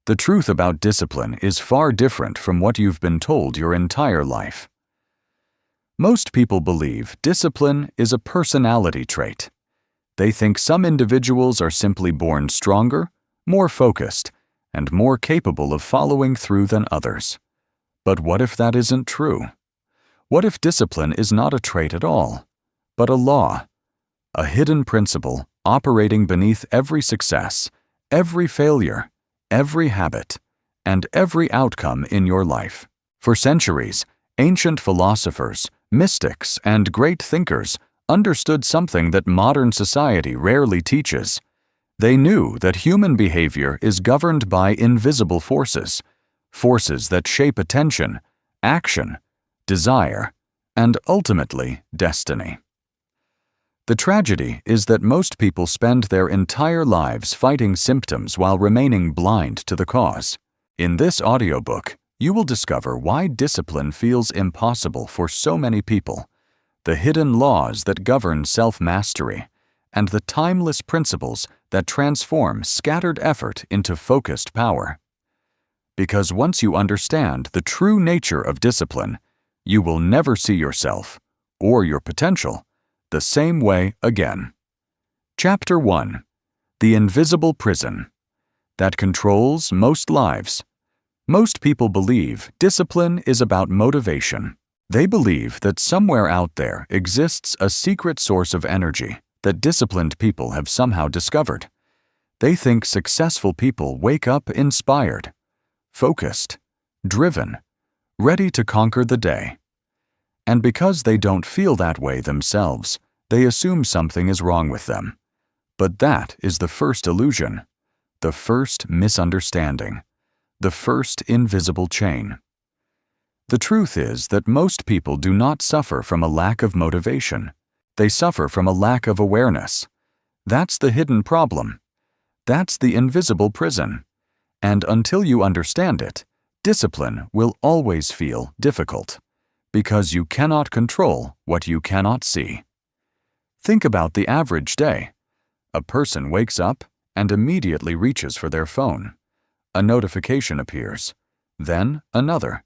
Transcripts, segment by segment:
The truth about discipline is far different from what you've been told your entire life. Most people believe discipline is a personality trait. They think some individuals are simply born stronger, more focused, and more capable of following through than others. But what if that isn't true? What if discipline is not a trait at all, but a law, a hidden principle operating beneath every success, every failure, every habit, and every outcome in your life? For centuries, ancient philosophers, mystics, and great thinkers understood something that modern society rarely teaches. They knew that human behavior is governed by invisible forces, forces that shape attention, action, desire, and ultimately destiny. The tragedy is that most people spend their entire lives fighting symptoms while remaining blind to the cause. In this audiobook, you will discover why discipline feels impossible for so many people, the hidden laws that govern self-mastery, and the timeless principles that transform scattered effort into focused power. Because once you understand the true nature of discipline, you will never see yourself, or your potential, the same way again. Chapter 1. The Invisible Prison that controls most lives. Most people believe discipline is about motivation. They believe that somewhere out there exists a secret source of energy that disciplined people have somehow discovered. They think successful people wake up inspired, focused, driven, ready to conquer the day. And because they don't feel that way themselves, they assume something is wrong with them. But that is the first illusion, the first misunderstanding, the first invisible chain. The truth is that most people do not suffer from a lack of motivation. They suffer from a lack of awareness. That's the hidden problem. That's the invisible prison. And until you understand it, discipline will always feel difficult, because you cannot control what you cannot see. Think about the average day. A person wakes up and immediately reaches for their phone. A notification appears, then another,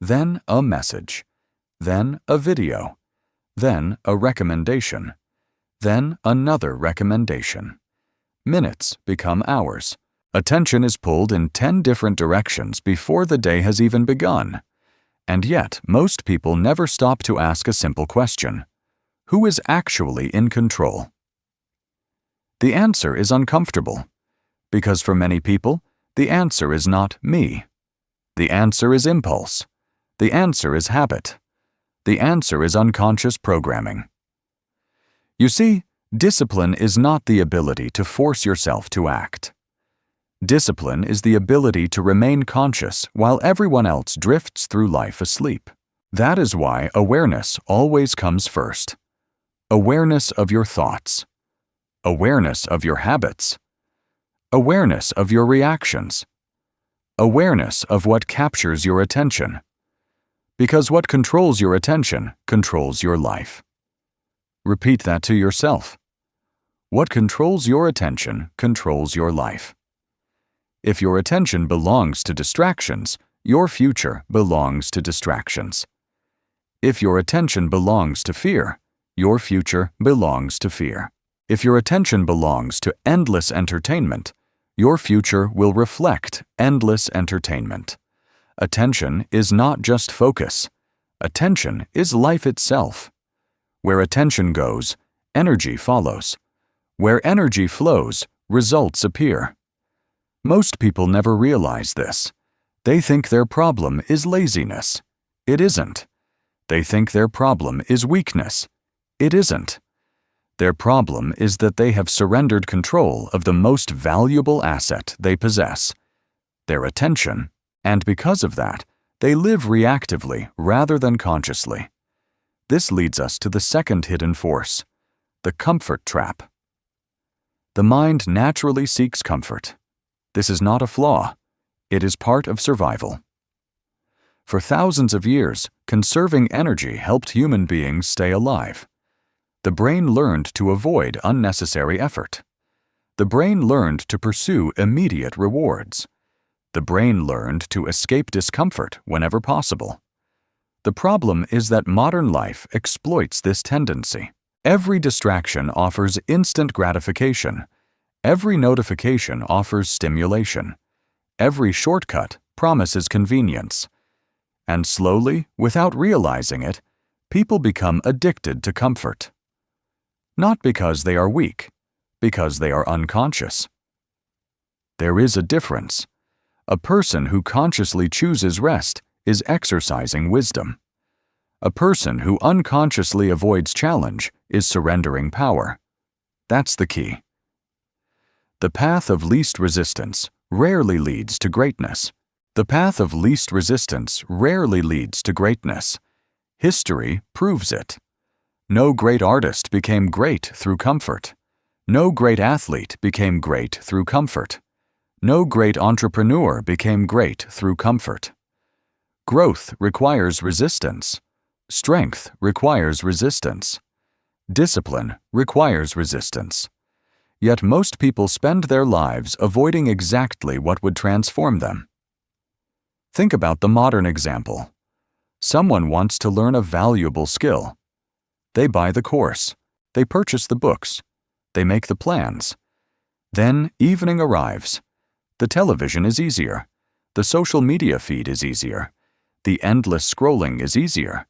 then a message, then a video, then a recommendation, then another recommendation. Minutes become hours. Attention is pulled in 10 different directions before the day has even begun. And yet, most people never stop to ask a simple question. Who is actually in control? The answer is uncomfortable, because for many people, the answer is not me. The answer is impulse. The answer is habit. The answer is unconscious programming. You see, discipline is not the ability to force yourself to act. Discipline is the ability to remain conscious while everyone else drifts through life asleep. That is why awareness always comes first. Awareness of your thoughts. Awareness of your habits. Awareness of your reactions. Awareness of what captures your attention. Because what controls your attention controls your life. Repeat that to yourself. What controls your attention controls your life. If your attention belongs to distractions, your future belongs to distractions. If your attention belongs to fear, your future belongs to fear. If your attention belongs to endless entertainment, your future will reflect endless entertainment. Attention is not just focus. Attention is life itself. Where attention goes, energy follows. Where energy flows, results appear. Most people never realize this. They think their problem is laziness. It isn't. They think their problem is weakness. It isn't. Their problem is that they have surrendered control of the most valuable asset they possess, their attention, and because of that, they live reactively rather than consciously. This leads us to the second hidden force, the comfort trap. The mind naturally seeks comfort. This is not a flaw. It is part of survival. For thousands of years, conserving energy helped human beings stay alive. The brain learned to avoid unnecessary effort. The brain learned to pursue immediate rewards. The brain learned to escape discomfort whenever possible. The problem is that modern life exploits this tendency. Every distraction offers instant gratification. Every notification offers stimulation. Every shortcut promises convenience. And slowly, without realizing it, people become addicted to comfort. Not because they are weak, because they are unconscious. There is a difference. A person who consciously chooses rest is exercising wisdom. A person who unconsciously avoids challenge is surrendering power. That's the key. The path of least resistance rarely leads to greatness. The path of least resistance rarely leads to greatness. History proves it. No great artist became great through comfort. No great athlete became great through comfort. No great entrepreneur became great through comfort. Growth requires resistance. Strength requires resistance. Discipline requires resistance. Yet most people spend their lives avoiding exactly what would transform them. Think about the modern example. Someone wants to learn a valuable skill. They buy the course. They purchase the books. They make the plans. Then evening arrives. The television is easier. The social media feed is easier. The endless scrolling is easier.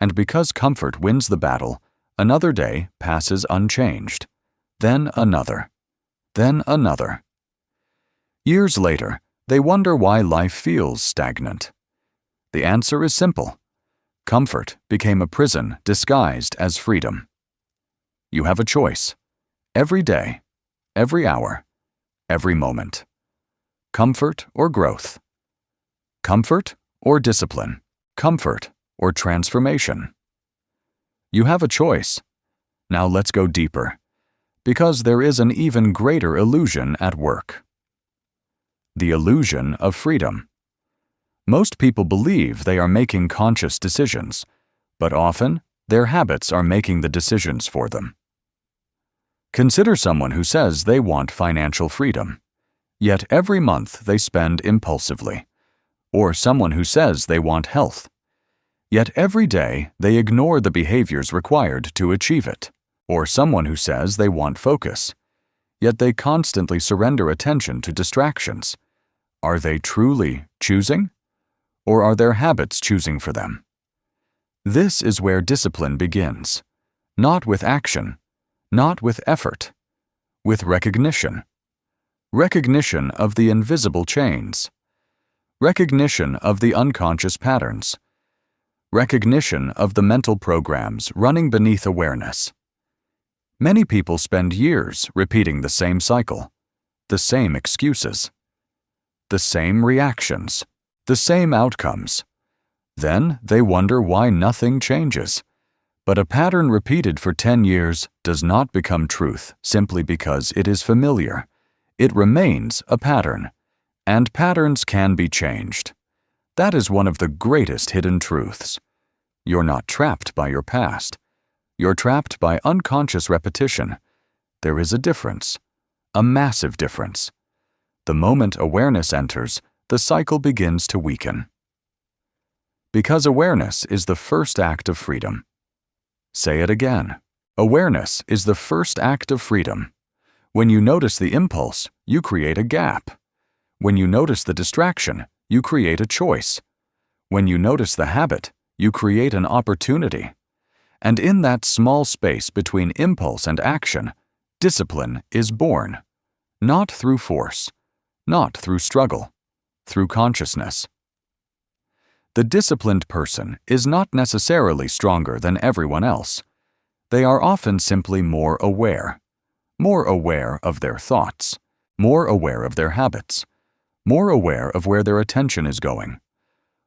And because comfort wins the battle, another day passes unchanged. Then another. Then another. Years later, they wonder why life feels stagnant. The answer is simple. Comfort became a prison disguised as freedom. You have a choice. Every day, every hour, every moment. Comfort or growth. Comfort or discipline. Comfort or transformation. You have a choice. Now let's go deeper, because there is an even greater illusion at work. The illusion of freedom. Most people believe they are making conscious decisions, but often their habits are making the decisions for them. Consider someone who says they want financial freedom, yet every month they spend impulsively, or someone who says they want health, yet every day they ignore the behaviors required to achieve it, or someone who says they want focus, yet they constantly surrender attention to distractions. Are they truly choosing? Or are their habits choosing for them? This is where discipline begins. Not with action, not with effort, with recognition. Recognition of the invisible chains. Recognition of the unconscious patterns. Recognition of the mental programs running beneath awareness. Many people spend years repeating the same cycle, the same excuses, the same reactions, the same outcomes. Then they wonder why nothing changes. But a pattern repeated for 10 years does not become truth simply because it is familiar. It remains a pattern, and patterns can be changed. That is one of the greatest hidden truths. You're not trapped by your past. You're trapped by unconscious repetition. There is a difference, a massive difference. The moment awareness enters, the cycle begins to weaken. Because awareness is the first act of freedom. Say it again. Awareness is the first act of freedom. When you notice the impulse, you create a gap. When you notice the distraction, you create a choice. When you notice the habit, you create an opportunity. And in that small space between impulse and action, discipline is born. Not through force, not through struggle, through consciousness. The disciplined person is not necessarily stronger than everyone else. They are often simply more aware of their thoughts, more aware of their habits, more aware of where their attention is going,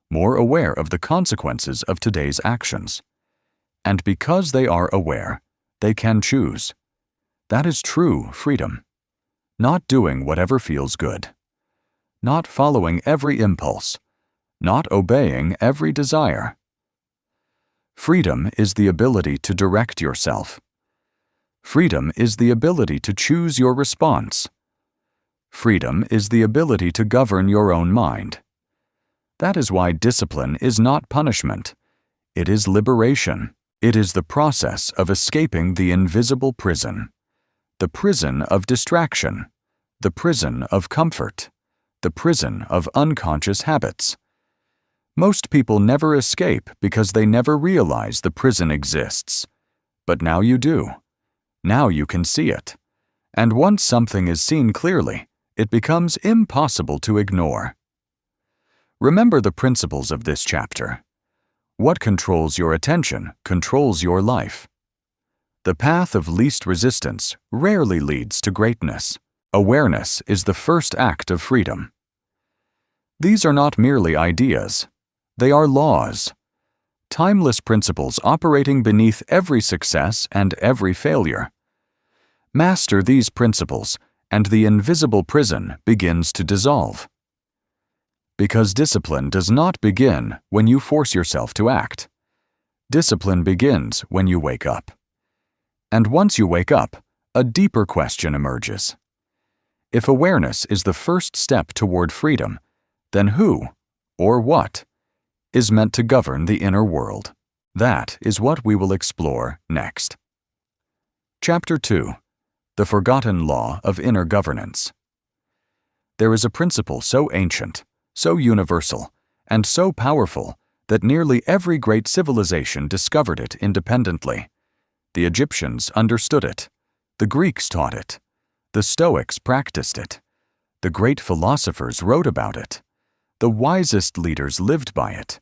more aware of the consequences of today's actions. And because they are aware, they can choose. That is true freedom. Not doing whatever feels good. Not following every impulse. Not obeying every desire. Freedom is the ability to direct yourself. Freedom is the ability to choose your response. Freedom is the ability to govern your own mind. That is why discipline is not punishment. It is liberation. It is the process of escaping the invisible prison, the prison of distraction, the prison of comfort, the prison of unconscious habits. Most people never escape because they never realize the prison exists. But now you do. Now you can see it. And once something is seen clearly, it becomes impossible to ignore. Remember the principles of this chapter. What controls your attention controls your life. The path of least resistance rarely leads to greatness. Awareness is the first act of freedom. These are not merely ideas. They are laws. Timeless principles operating beneath every success and every failure. Master these principles, and the invisible prison begins to dissolve. Because discipline does not begin when you force yourself to act. Discipline begins when you wake up. And once you wake up, a deeper question emerges. If awareness is the first step toward freedom, then who, or what, is meant to govern the inner world? That is what we will explore next. Chapter 2. The Forgotten Law of Inner Governance. There is a principle so ancient, so universal, and so powerful that nearly every great civilization discovered it independently. The Egyptians understood it. The Greeks taught it. The Stoics practiced it. The great philosophers wrote about it. The wisest leaders lived by it.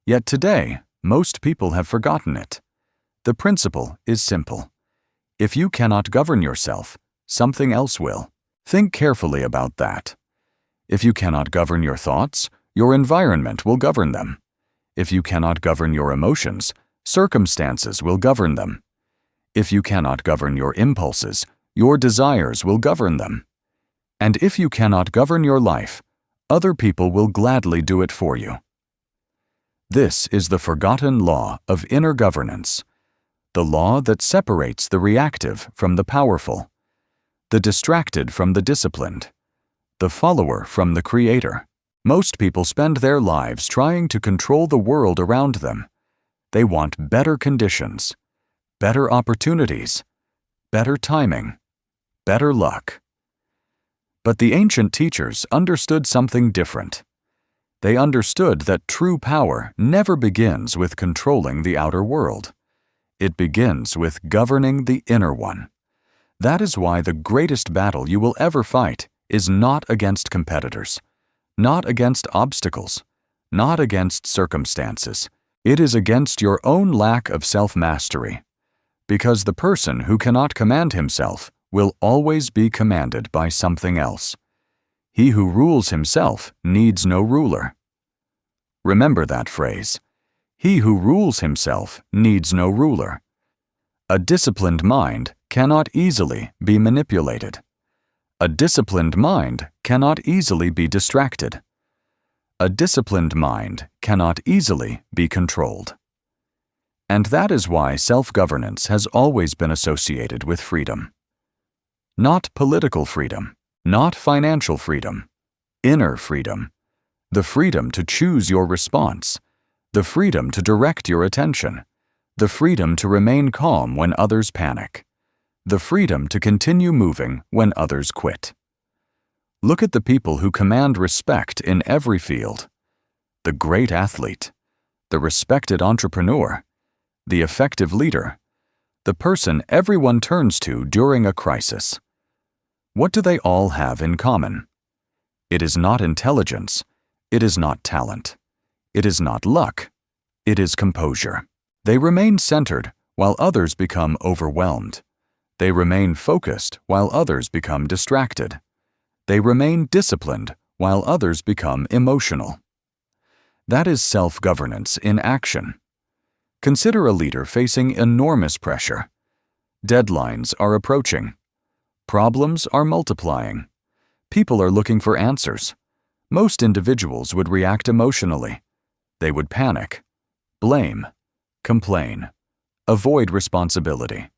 Yet today, most people have forgotten it. The principle is simple. If you cannot govern yourself, something else will. Think carefully about that. If you cannot govern your thoughts, your environment will govern them. If you cannot govern your emotions, circumstances will govern them. If you cannot govern your impulses, your desires will govern them. And if you cannot govern your life, other people will gladly do it for you. This is the forgotten law of inner governance, the law that separates the reactive from the powerful, the distracted from the disciplined, the follower from the creator. Most people spend their lives trying to control the world around them. They want better conditions, better opportunities, better timing, better luck. But the ancient teachers understood something different. They understood that true power never begins with controlling the outer world. It begins with governing the inner one. That is why the greatest battle you will ever fight is not against competitors, not against obstacles, not against circumstances. It is against your own lack of self-mastery. Because the person who cannot command himself will always be commanded by something else. He who rules himself needs no ruler. Remember that phrase. He who rules himself needs no ruler. A disciplined mind cannot easily be manipulated. A disciplined mind cannot easily be distracted. A disciplined mind cannot easily be controlled. And that is why self-governance has always been associated with freedom. Not political freedom, not financial freedom, inner freedom, the freedom to choose your response, the freedom to direct your attention, the freedom to remain calm when others panic, the freedom to continue moving when others quit. Look at the people who command respect in every field. The great athlete, the respected entrepreneur, the effective leader, the person everyone turns to during a crisis. What do they all have in common? It is not intelligence. It is not talent. It is not luck. It is composure. They remain centered while others become overwhelmed. They remain focused while others become distracted. They remain disciplined while others become emotional. That is self-governance in action. Consider a leader facing enormous pressure. Deadlines are approaching. Problems are multiplying. People are looking for answers. Most individuals would react emotionally. They would panic, blame, complain, avoid responsibility.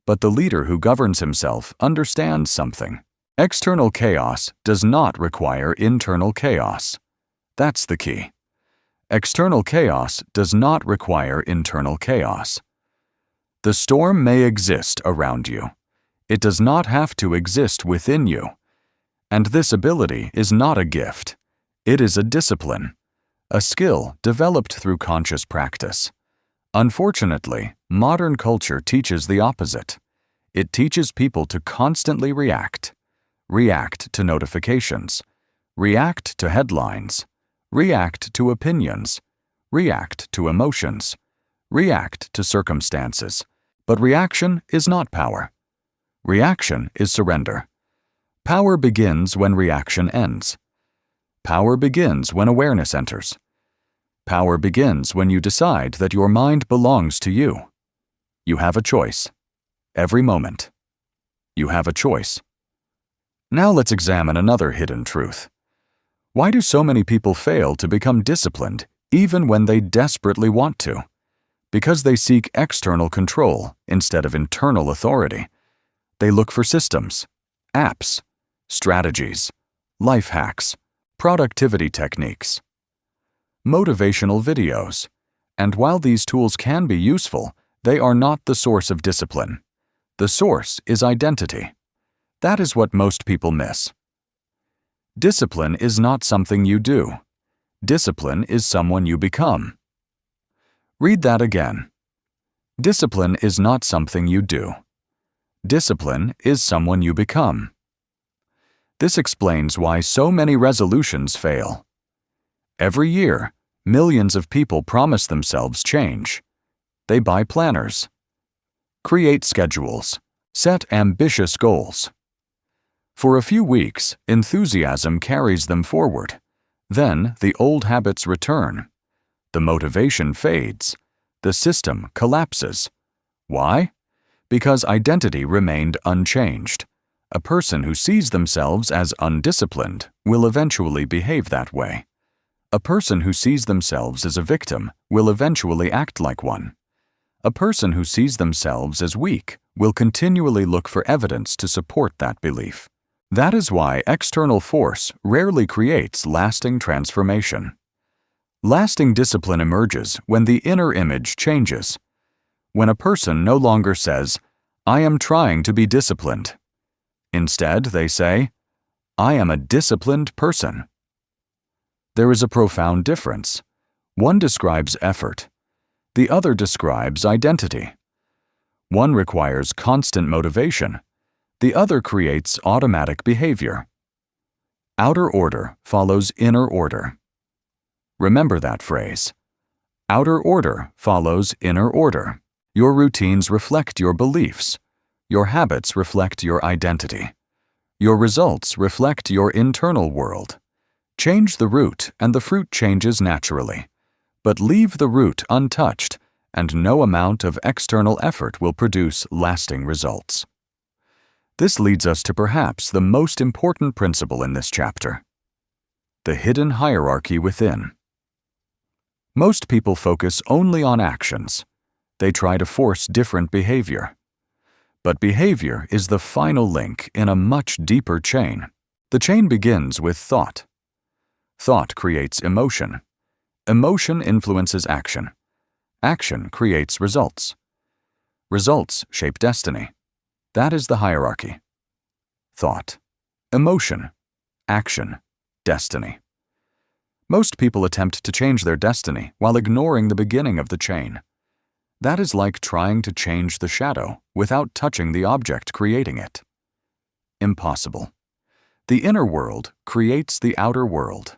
But the leader who governs himself understands something. External chaos does not require internal chaos. That's the key. External chaos does not require internal chaos. The storm may exist around you. It does not have to exist within you. And this ability is not a gift. It is a discipline, a skill developed through conscious practice. Unfortunately, modern culture teaches the opposite. It teaches people to constantly react to notifications, react to headlines, react to opinions, react to emotions, react to circumstances. But reaction is not power. Reaction is surrender. Power begins when reaction ends. Power begins when awareness enters. Power begins when you decide that your mind belongs to you. You have a choice. Every moment. You have a choice. Now let's examine another hidden truth. Why do so many people fail to become disciplined even when they desperately want to? Because they seek external control instead of internal authority. They look for systems, apps, strategies, life hacks, productivity techniques, motivational videos, and while these tools can be useful, they are not the source of discipline. The source is identity. That is what most people miss. Discipline is not something you do. Discipline is someone you become. Read that again. Discipline is not something you do. Discipline is someone you become. This explains why so many resolutions fail. Every year, millions of people promise themselves change. They buy planners, create schedules, set ambitious goals. For a few weeks, enthusiasm carries them forward. Then the old habits return. The motivation fades. The system collapses. Why? Because identity remained unchanged. A person who sees themselves as undisciplined will eventually behave that way. A person who sees themselves as a victim will eventually act like one. A person who sees themselves as weak will continually look for evidence to support that belief. That is why external force rarely creates lasting transformation. Lasting discipline emerges when the inner image changes. When a person no longer says, "I am trying to be disciplined." Instead, they say, "I am a disciplined person." There is a profound difference. One describes effort. The other describes identity. One requires constant motivation. The other creates automatic behavior. Outer order follows inner order. Remember that phrase. Outer order follows inner order. Your routines reflect your beliefs. Your habits reflect your identity. Your results reflect your internal world. Change the root and the fruit changes naturally. But leave the root untouched, and no amount of external effort will produce lasting results. This leads us to perhaps the most important principle in this chapter: the hidden hierarchy within. Most people focus only on actions. They try to force different behavior. But behavior is the final link in a much deeper chain. The chain begins with thought. Thought creates emotion. Emotion influences action. Action creates results. Results shape destiny. That is the hierarchy. Thought, emotion, action, destiny. Most people attempt to change their destiny while ignoring the beginning of the chain. That is like trying to change the shadow without touching the object creating it. Impossible. The inner world creates the outer world.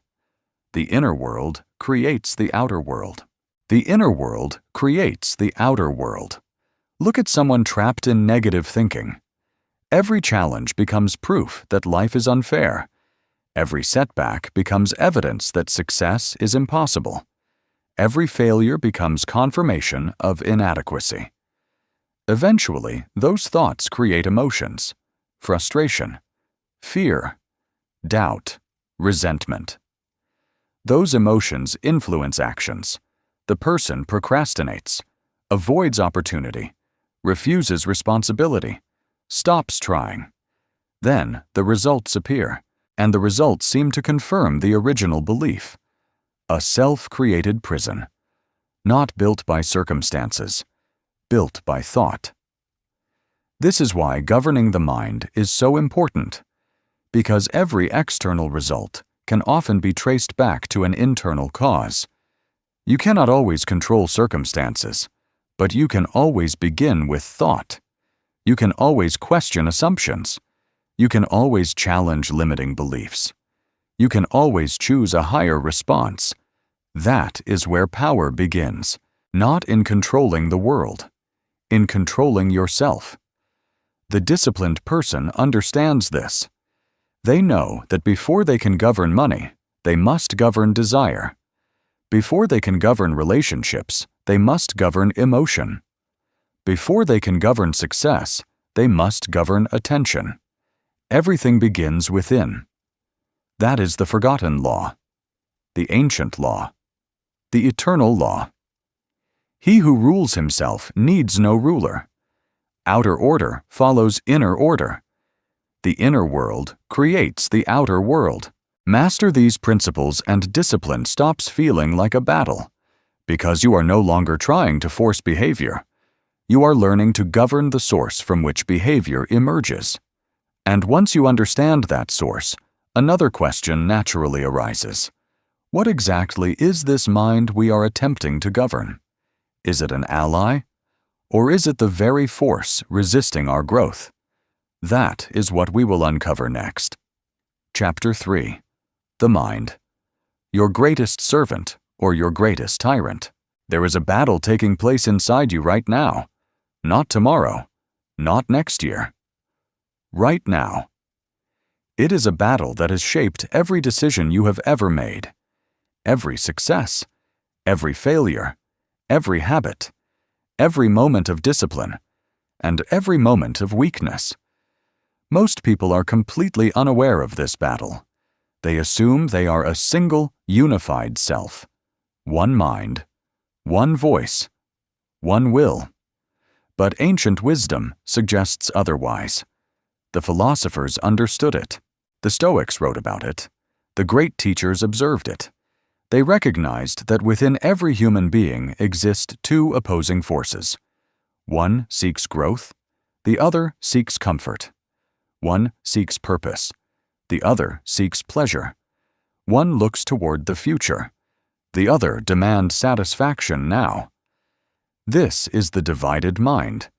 The inner world creates the outer world. The inner world creates the outer world. Look at someone trapped in negative thinking. Every challenge becomes proof that life is unfair. Every setback becomes evidence that success is impossible. Every failure becomes confirmation of inadequacy. Eventually, those thoughts create emotions: frustration, fear, doubt, resentment. Those emotions influence actions. The person procrastinates, avoids opportunity, refuses responsibility, stops trying. Then the results appear, and the results seem to confirm the original belief. A self-created prison, not built by circumstances, built by thought. This is why governing the mind is so important, because every external result can often be traced back to an internal cause. You cannot always control circumstances, but you can always begin with thought. You can always question assumptions. You can always challenge limiting beliefs. You can always choose a higher response. That is where power begins, not in controlling the world, in controlling yourself. The disciplined person understands this. They know that before they can govern money, they must govern desire. Before they can govern relationships, they must govern emotion. Before they can govern success, they must govern attention. Everything begins within. That is the forgotten law, the ancient law, the eternal law. He who rules himself needs no ruler. Outer order follows inner order. The inner world creates the outer world. Master these principles and discipline stops feeling like a battle, because you are no longer trying to force behavior. You are learning to govern the source from which behavior emerges. And once you understand that source, another question naturally arises. What exactly is this mind we are attempting to govern? Is it an ally? Or is it the very force resisting our growth? That is what we will uncover next. Chapter 3. The Mind. Your greatest servant or your greatest tyrant. There is a battle taking place inside you right now. Not tomorrow. Not next year. Right now. It is a battle that has shaped every decision you have ever made. Every success. Every failure. Every habit. Every moment of discipline, and every moment of weakness. Most people are completely unaware of this battle. They assume they are a single, unified self. One mind, one voice, one will. But ancient wisdom suggests otherwise. The philosophers understood it. The Stoics wrote about it. The great teachers observed it. They recognized that within every human being exist two opposing forces. One seeks growth, the other seeks comfort. One seeks purpose, the other seeks pleasure. One looks toward the future, the other demands satisfaction now. This is the divided mind,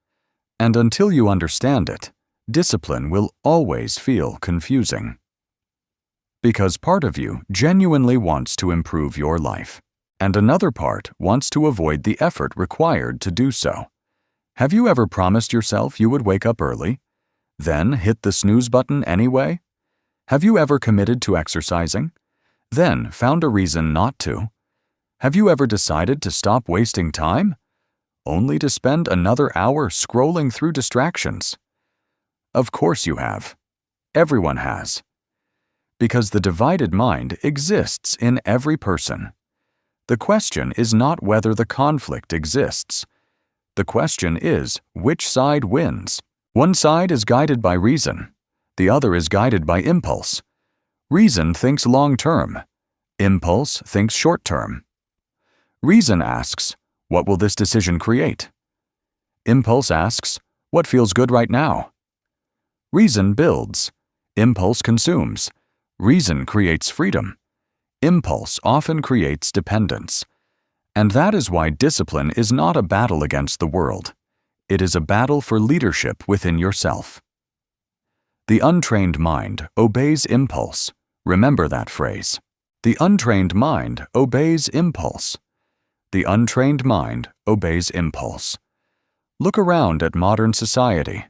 and until you understand it, discipline will always feel confusing. Because part of you genuinely wants to improve your life, and another part wants to avoid the effort required to do so. Have you ever promised yourself you would wake up early, then hit the snooze button anyway? Have you ever committed to exercising, then found a reason not to? Have you ever decided to stop wasting time, only to spend another hour scrolling through distractions? Of course you have. Everyone has. Because the divided mind exists in every person. The question is not whether the conflict exists. The question is which side wins. One side is guided by reason. The other is guided by impulse. Reason thinks long-term. Impulse thinks short-term. Reason asks, what will this decision create? Impulse asks, what feels good right now? Reason builds. Impulse consumes. Reason creates freedom. Impulse often creates dependence. And that is why discipline is not a battle against the world. It is a battle for leadership within yourself. The untrained mind obeys impulse. Remember that phrase. The untrained mind obeys impulse. The untrained mind obeys impulse. Look around at modern society.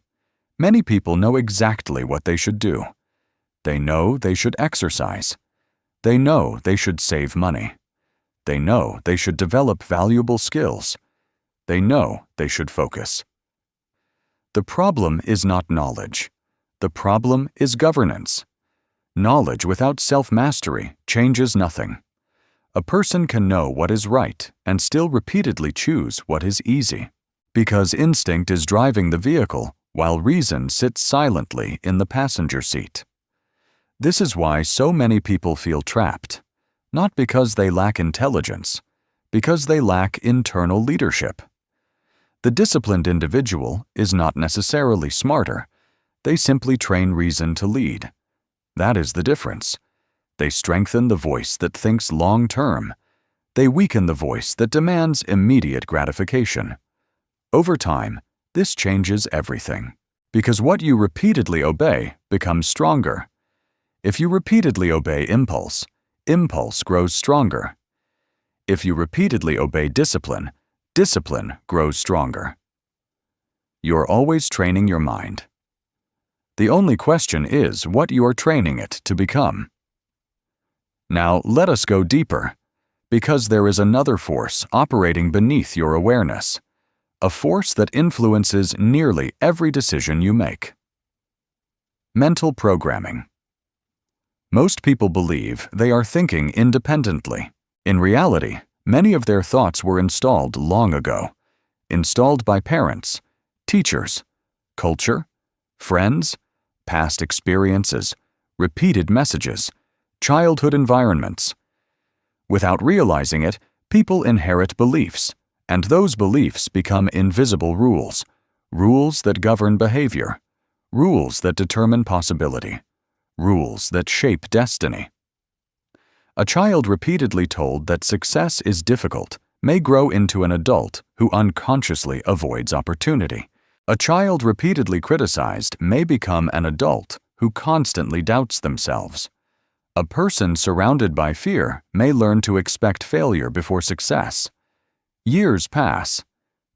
Many people know exactly what they should do. They know they should exercise. They know they should save money. They know they should develop valuable skills. They know they should focus. The problem is not knowledge. The problem is governance. Knowledge without self-mastery changes nothing. A person can know what is right and still repeatedly choose what is easy. Because instinct is driving the vehicle, while reason sits silently in the passenger seat. This is why so many people feel trapped, not because they lack intelligence, because they lack internal leadership. The disciplined individual is not necessarily smarter. They simply train reason to lead. That is the difference. They strengthen the voice that thinks long-term. They weaken the voice that demands immediate gratification. Over time, this changes everything, because what you repeatedly obey becomes stronger. If you repeatedly obey impulse, impulse grows stronger. If you repeatedly obey discipline, discipline grows stronger. You're always training your mind. The only question is what you are training it to become. Now let us go deeper, because there is another force operating beneath your awareness, a force that influences nearly every decision you make. Mental programming. Most people believe they are thinking independently. In reality, many of their thoughts were installed long ago, installed by parents, teachers, culture, friends, past experiences, repeated messages, childhood environments. Without realizing it, people inherit beliefs, and those beliefs become invisible rules, rules that govern behavior, rules that determine possibility, rules that shape destiny. A child repeatedly told that success is difficult may grow into an adult who unconsciously avoids opportunity. A child repeatedly criticized may become an adult who constantly doubts themselves. A person surrounded by fear may learn to expect failure before success. Years pass,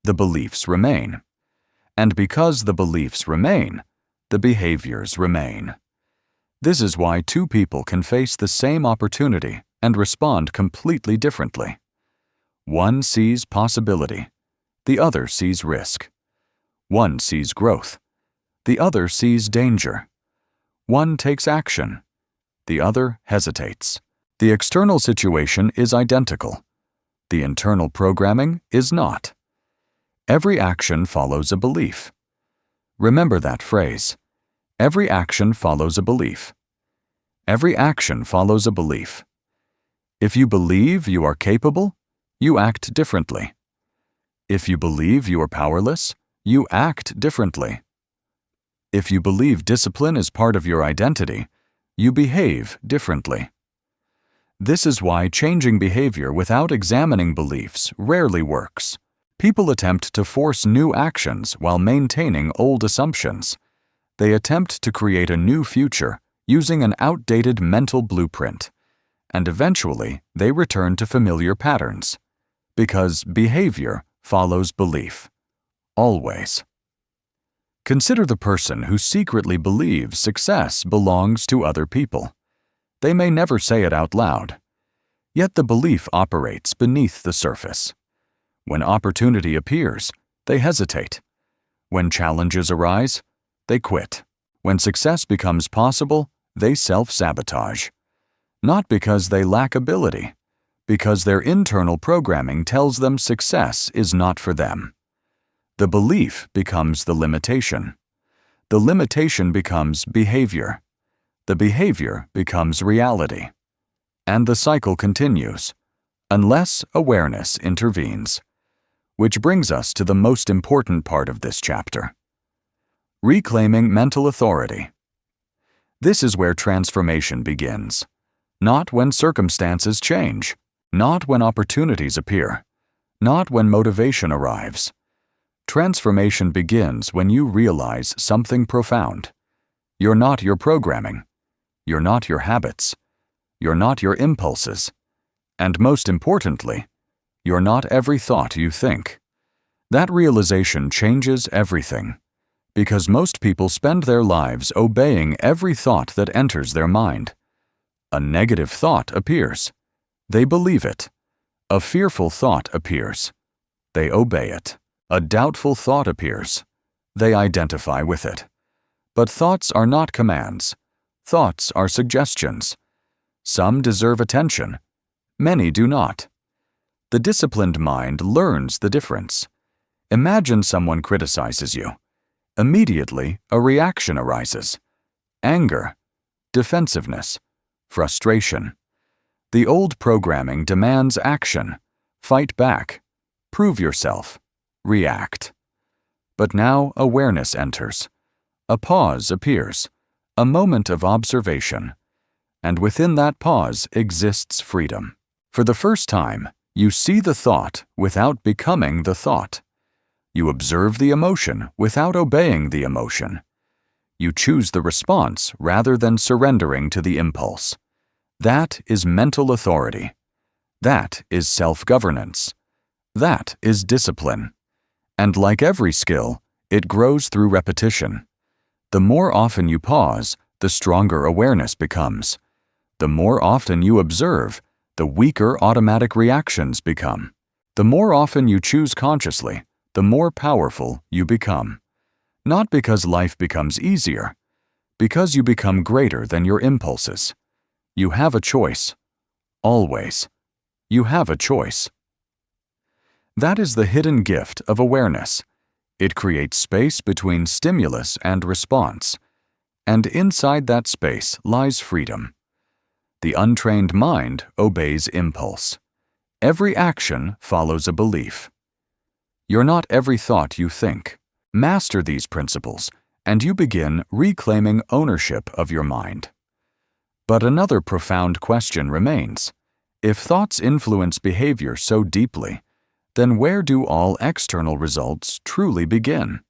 the beliefs remain. And because the beliefs remain, the behaviors remain. This is why two people can face the same opportunity and respond completely differently. One sees possibility, the other sees risk. One sees growth, the other sees danger. One takes action, the other hesitates. The external situation is identical. The internal programming is not. Every action follows a belief. Remember that phrase. Every action follows a belief. Every action follows a belief. If you believe you are capable, you act differently. If you believe you are powerless, you act differently. If you believe discipline is part of your identity, you behave differently. This is why changing behavior without examining beliefs rarely works. People attempt to force new actions while maintaining old assumptions. They attempt to create a new future using an outdated mental blueprint, and eventually they return to familiar patterns, because behavior follows belief. Always. Consider the person who secretly believes success belongs to other people. They may never say it out loud, yet the belief operates beneath the surface. When opportunity appears, they hesitate. When challenges arise, they quit. When success becomes possible, they self-sabotage. Not because they lack ability, because their internal programming tells them success is not for them. The belief becomes the limitation. The limitation becomes behavior. The behavior becomes reality. And the cycle continues, unless awareness intervenes. Which brings us to the most important part of this chapter. Reclaiming mental authority. This is where transformation begins. Not when circumstances change, not when opportunities appear, not when motivation arrives. Transformation begins when you realize something profound. You're not your programming. You're not your habits. You're not your impulses. And most importantly, you're not every thought you think. That realization changes everything, because most people spend their lives obeying every thought that enters their mind. A negative thought appears. They believe it. A fearful thought appears. They obey it. A doubtful thought appears. They identify with it. But thoughts are not commands. Thoughts are suggestions. Some deserve attention. Many do not. The disciplined mind learns the difference. Imagine someone criticizes you. Immediately, a reaction arises. Anger, defensiveness, frustration. The old programming demands action. Fight back. Prove yourself. React. But now awareness enters. A pause appears. A moment of observation. And within that pause exists freedom. For the first time, you see the thought without becoming the thought. You observe the emotion without obeying the emotion. You choose the response rather than surrendering to the impulse. That is mental authority. That is self-governance. That is discipline. And like every skill, it grows through repetition. The more often you pause, the stronger awareness becomes. The more often you observe, the weaker automatic reactions become. The more often you choose consciously, the more powerful you become. Not because life becomes easier, because you become greater than your impulses. You have a choice. Always. You have a choice. That is the hidden gift of awareness. It creates space between stimulus and response, and inside that space lies freedom. The untrained mind obeys impulse. Every action follows a belief. You're not every thought you think. Master these principles, and you begin reclaiming ownership of your mind. But another profound question remains. If thoughts influence behavior so deeply, then where do all external results truly begin?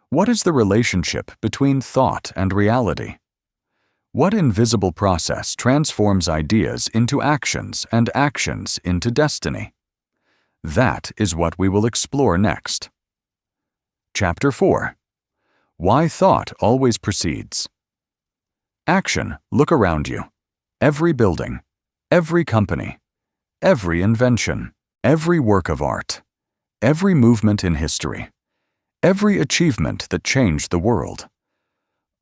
What is the relationship between thought and reality? What invisible process transforms ideas into actions and actions into destiny? That is what we will explore next. Chapter 4. Why Thought Always Precedes. Action. Look around you. Every building, every company, every invention, every work of art, every movement in history, every achievement that changed the world.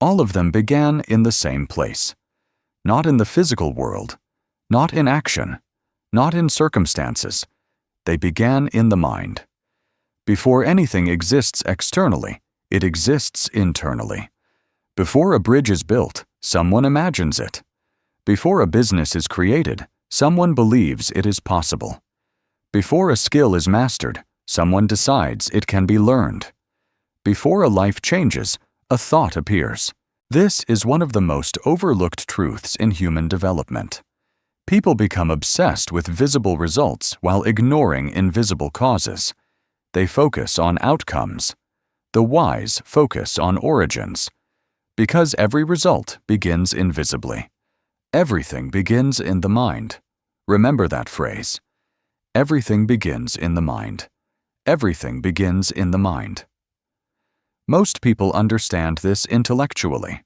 All of them began in the same place. Not in the physical world, not in action, not in circumstances. They began in the mind. Before anything exists externally, it exists internally. Before a bridge is built, someone imagines it. Before a business is created, someone believes it is possible. Before a skill is mastered, someone decides it can be learned. Before a life changes, a thought appears. This is one of the most overlooked truths in human development. People become obsessed with visible results while ignoring invisible causes. They focus on outcomes. The wise focus on origins. Because every result begins invisibly. Everything begins in the mind. Remember that phrase. Everything begins in the mind. Everything begins in the mind. Most people understand this intellectually.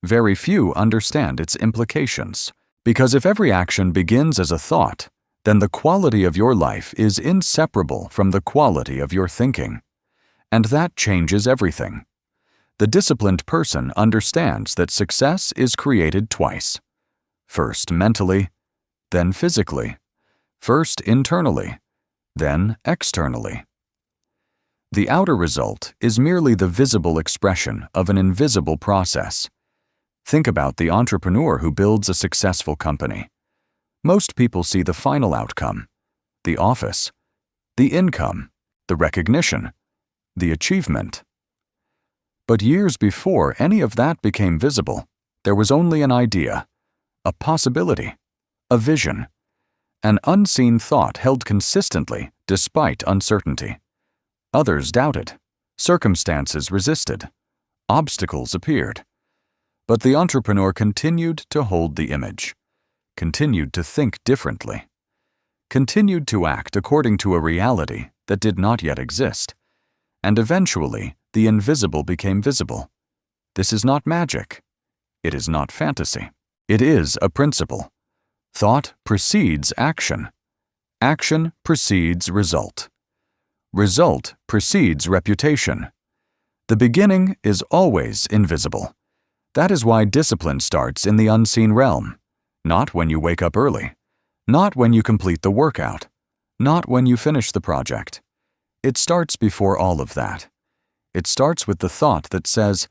Very few understand its implications. Because if every action begins as a thought, then the quality of your life is inseparable from the quality of your thinking. And that changes everything. The disciplined person understands that success is created twice. First mentally, then physically. First internally, then externally. The outer result is merely the visible expression of an invisible process. Think about the entrepreneur who builds a successful company. Most people see the final outcome, the office, the income, the recognition, the achievement. But years before any of that became visible, there was only an idea, a possibility, a vision, an unseen thought held consistently despite uncertainty. Others doubted, circumstances resisted, obstacles appeared. But the entrepreneur continued to hold the image, continued to think differently, continued to act according to a reality that did not yet exist, and eventually the invisible became visible. This is not magic. It is not fantasy. It is a principle. Thought precedes action. Action precedes result. Result precedes reputation. The beginning is always invisible. That is why discipline starts in the unseen realm, not when you wake up early, not when you complete the workout, not when you finish the project. It starts before all of that. It starts with the thought that says,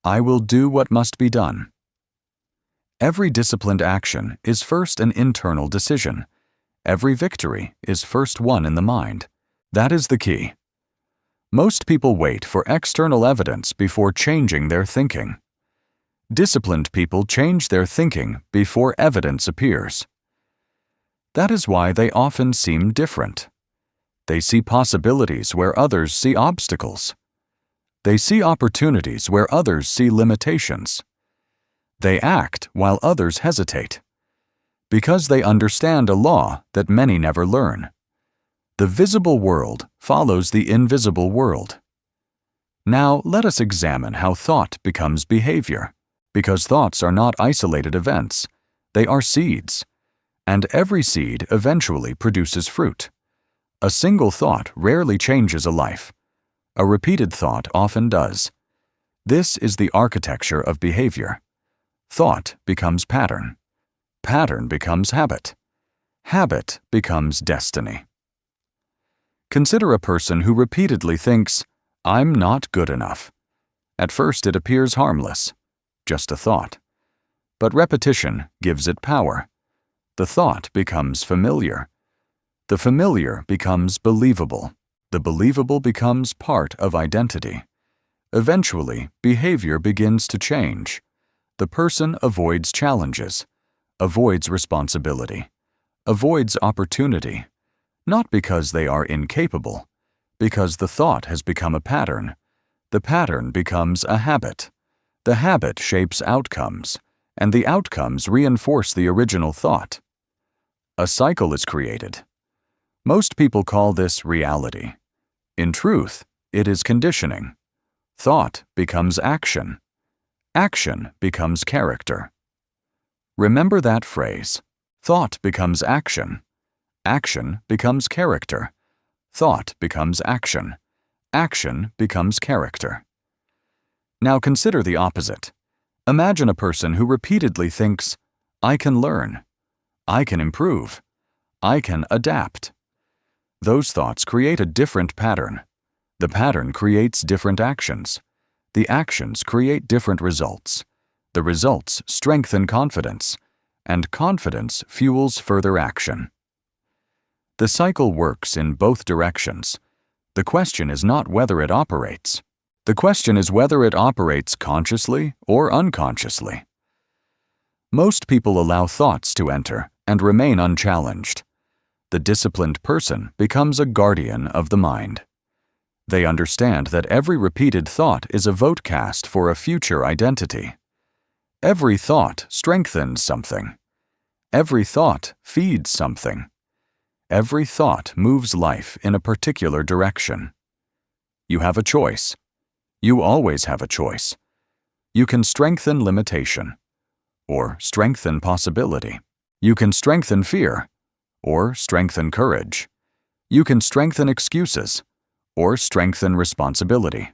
"I will do what must be done." Every disciplined action is first an internal decision. Every victory is first won in the mind. That is the key. Most people wait for external evidence before changing their thinking. Disciplined people change their thinking before evidence appears. That is why they often seem different. They see possibilities where others see obstacles. They see opportunities where others see limitations. They act while others hesitate, because they understand a law that many never learn. The visible world follows the invisible world. Now let us examine how thought becomes behavior, because thoughts are not isolated events, they are seeds, and every seed eventually produces fruit. A single thought rarely changes a life. A repeated thought often does. This is the architecture of behavior. Thought becomes pattern. Pattern becomes habit. Habit becomes destiny. Consider a person who repeatedly thinks, "I'm not good enough." At first it appears harmless, just a thought. But repetition gives it power. The thought becomes familiar. The familiar becomes believable. The believable becomes part of identity. Eventually, behavior begins to change. The person avoids challenges, avoids responsibility, avoids opportunity, not because they are incapable, because the thought has become a pattern. The pattern becomes a habit. The habit shapes outcomes, and the outcomes reinforce the original thought. A cycle is created. Most people call this reality. In truth, it is conditioning. Thought becomes action. Action becomes character. Remember that phrase. Thought becomes action. Action becomes character. Thought becomes action. Action becomes character. Now consider the opposite. Imagine a person who repeatedly thinks, "I can learn. I can improve. I can adapt." Those thoughts create a different pattern. The pattern creates different actions. The actions create different results. The results strengthen confidence, and confidence fuels further action. The cycle works in both directions. The question is not whether it operates. The question is whether it operates consciously or unconsciously. Most people allow thoughts to enter and remain unchallenged. The disciplined person becomes a guardian of the mind. They understand that every repeated thought is a vote cast for a future identity. Every thought strengthens something. Every thought feeds something. Every thought moves life in a particular direction. You have a choice. You always have a choice. You can strengthen limitation, or strengthen possibility. You can strengthen fear, or strengthen courage. You can strengthen excuses, or strengthen responsibility.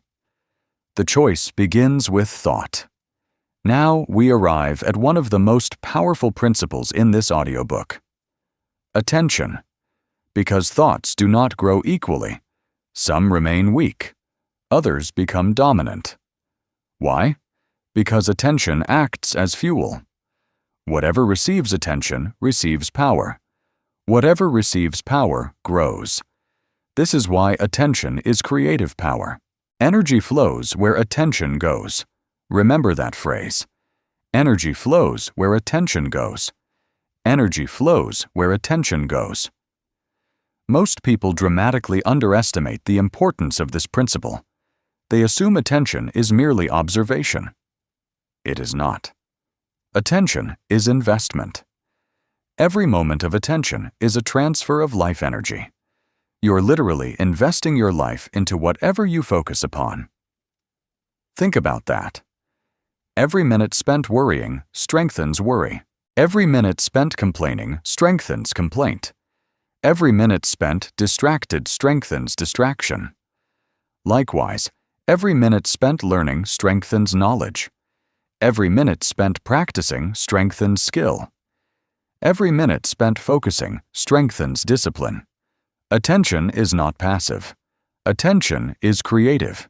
The choice begins with thought. Now we arrive at one of the most powerful principles in this audiobook. Attention. Because thoughts do not grow equally. Some remain weak. Others become dominant. Why? Because attention acts as fuel. Whatever receives attention receives power. Whatever receives power grows. This is why attention is creative power. Energy flows where attention goes. Remember that phrase. Energy flows where attention goes. Energy flows where attention goes. Most people dramatically underestimate the importance of this principle. They assume attention is merely observation. It is not. Attention is investment. Every moment of attention is a transfer of life energy. You're literally investing your life into whatever you focus upon. Think about that. Every minute spent worrying strengthens worry. Every minute spent complaining strengthens complaint. Every minute spent distracted strengthens distraction. Likewise, every minute spent learning strengthens knowledge. Every minute spent practicing strengthens skill. Every minute spent focusing strengthens discipline. Attention is not passive. Attention is creative.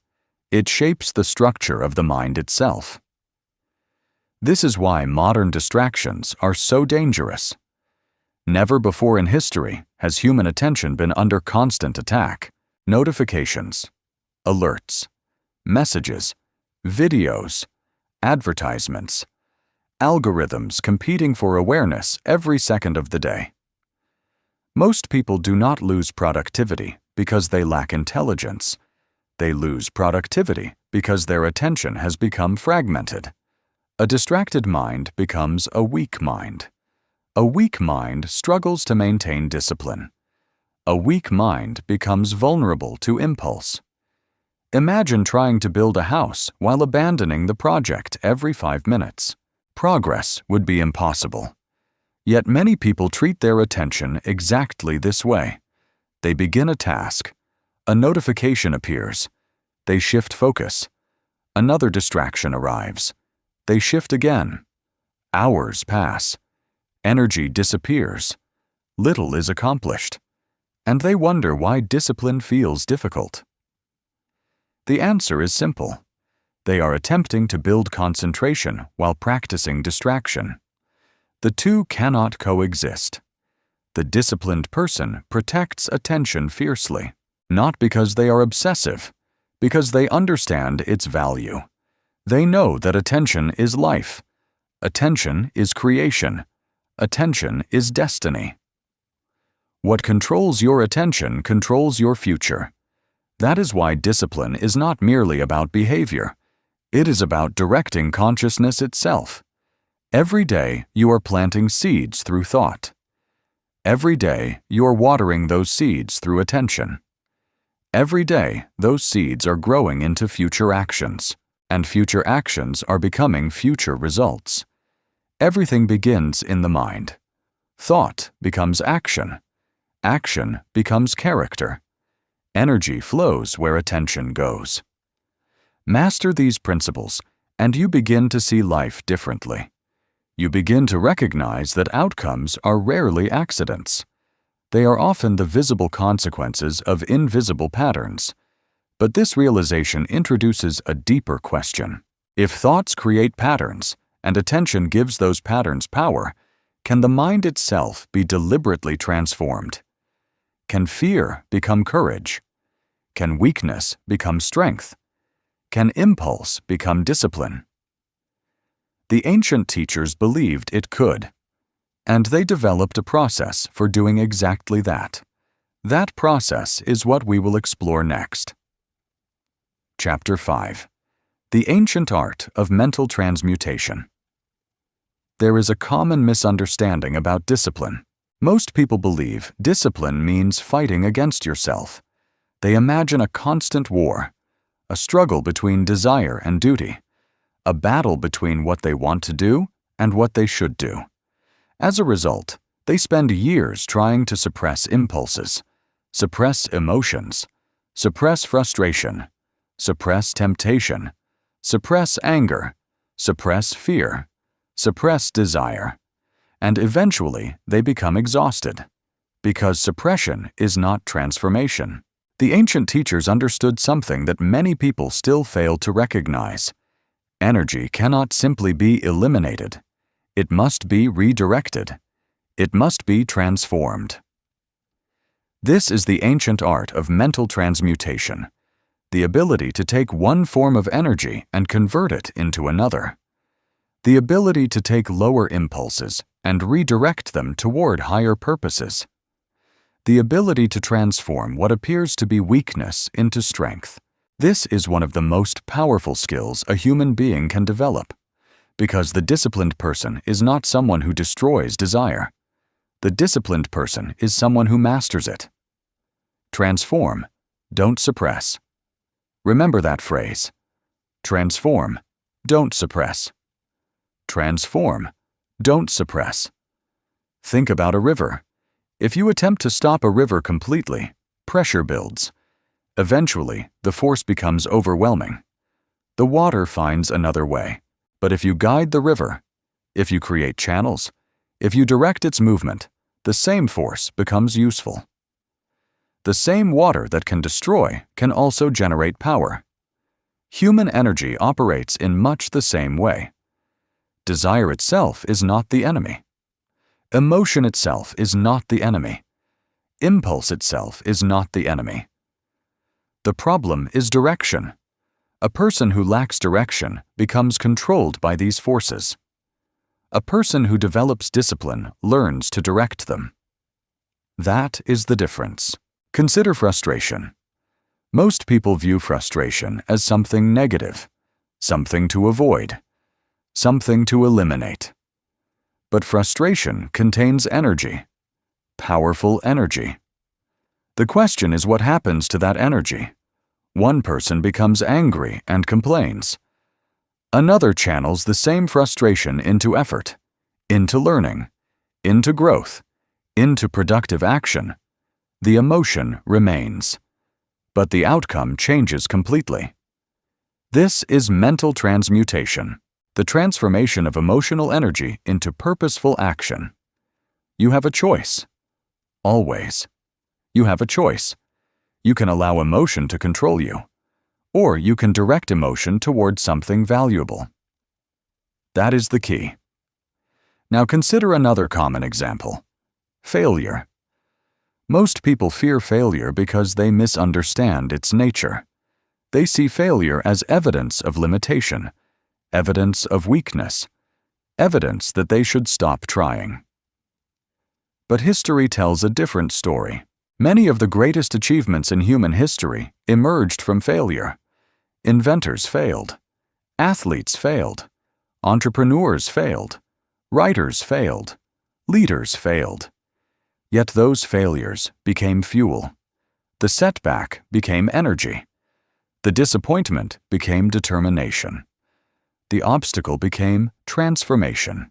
It shapes the structure of the mind itself. This is why modern distractions are so dangerous. Never before in history has human attention been under constant attack. Notifications, alerts, messages, videos, advertisements, algorithms competing for awareness every second of the day. Most people do not lose productivity because they lack intelligence. They lose productivity because their attention has become fragmented. A distracted mind becomes a weak mind. A weak mind struggles to maintain discipline. A weak mind becomes vulnerable to impulse. Imagine trying to build a house while abandoning the project every 5 minutes. Progress would be impossible. Yet many people treat their attention exactly this way. They begin a task. A notification appears. They shift focus. Another distraction arrives. They shift again. Hours pass. Energy disappears. Little is accomplished. And they wonder why discipline feels difficult. The answer is simple. They are attempting to build concentration while practicing distraction. The two cannot coexist. The disciplined person protects attention fiercely, not because they are obsessive, because they understand its value. They know that attention is life. Attention is creation. Attention is destiny. What controls your attention controls your future. That is why discipline is not merely about behavior. It is about directing consciousness itself. Every day you are planting seeds through thought. Every day you are watering those seeds through attention. Every day those seeds are growing into future actions, and future actions are becoming future results. Everything begins in the mind. Thought becomes action. Action becomes character. Energy flows where attention goes. Master these principles, and you begin to see life differently. You begin to recognize that outcomes are rarely accidents. They are often the visible consequences of invisible patterns. But this realization introduces a deeper question. If thoughts create patterns, and attention gives those patterns power, can the mind itself be deliberately transformed? Can fear become courage? Can weakness become strength? Can impulse become discipline? The ancient teachers believed it could, and they developed a process for doing exactly that. That process is what we will explore next. Chapter 5. The Ancient Art of Mental Transmutation. There is a common misunderstanding about discipline. Most people believe discipline means fighting against yourself. They imagine a constant war, a struggle between desire and duty, a battle between what they want to do and what they should do. As a result, they spend years trying to suppress impulses, suppress emotions, suppress frustration, suppress temptation, suppress anger, suppress fear, suppress desire, and eventually they become exhausted, because suppression is not transformation. The ancient teachers understood something that many people still fail to recognize. Energy cannot simply be eliminated. It must be redirected. It must be transformed. This is the ancient art of mental transmutation, the ability to take one form of energy and convert it into another. The ability to take lower impulses and redirect them toward higher purposes. The ability to transform what appears to be weakness into strength. This is one of the most powerful skills a human being can develop, because the disciplined person is not someone who destroys desire. The disciplined person is someone who masters it. Transform, don't suppress. Remember that phrase. Transform, don't suppress. Transform, don't suppress. Think about a river. If you attempt to stop a river completely, pressure builds. Eventually, the force becomes overwhelming. The water finds another way. But if you guide the river, if you create channels, if you direct its movement, the same force becomes useful. The same water that can destroy can also generate power. Human energy operates in much the same way. Desire itself is not the enemy. Emotion itself is not the enemy. Impulse itself is not the enemy. The problem is direction. A person who lacks direction becomes controlled by these forces. A person who develops discipline learns to direct them. That is the difference. Consider frustration. Most people view frustration as something negative, something to avoid, something to eliminate. But frustration contains energy, powerful energy. The question is what happens to that energy. One person becomes angry and complains. Another channels the same frustration into effort, into learning, into growth, into productive action. The emotion remains, but the outcome changes completely. This is mental transmutation, the transformation of emotional energy into purposeful action. You have a choice. Always. You have a choice. You can allow emotion to control you, or you can direct emotion toward something valuable. That is the key. Now consider another common example. Failure. Most people fear failure because they misunderstand its nature. They see failure as evidence of limitation, evidence of weakness, evidence that they should stop trying. But history tells a different story. Many of the greatest achievements in human history emerged from failure. Inventors failed. Athletes failed. Entrepreneurs failed. Writers failed. Leaders failed. Yet those failures became fuel. The setback became energy. The disappointment became determination. The obstacle became transformation.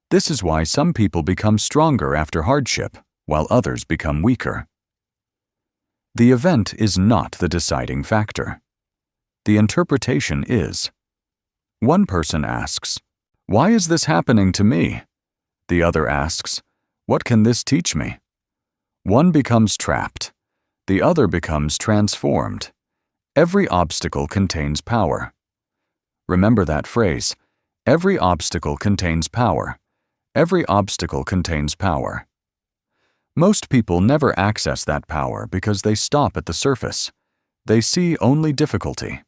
This is why some people become stronger after hardship, while others become weaker. The event is not the deciding factor. The interpretation is. One person asks, "Why is this happening to me?" The other asks, "What can this teach me?" One becomes trapped. The other becomes transformed. Every obstacle contains power. Remember that phrase, every obstacle contains power. Every obstacle contains power. Most people never access that power because they stop at the surface. They see only difficulty.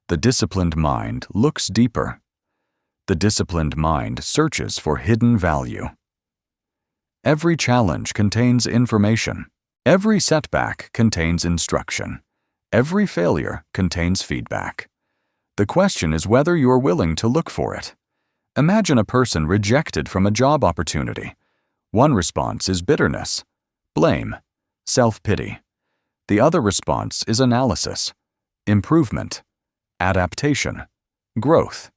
The disciplined mind looks deeper. The disciplined mind searches for hidden value. Every challenge contains information. Every setback contains instruction. Every failure contains feedback. The question is whether you're willing to look for it. Imagine a person rejected from a job opportunity. One response is bitterness, blame, self-pity. The other response is analysis, improvement, adaptation, growth.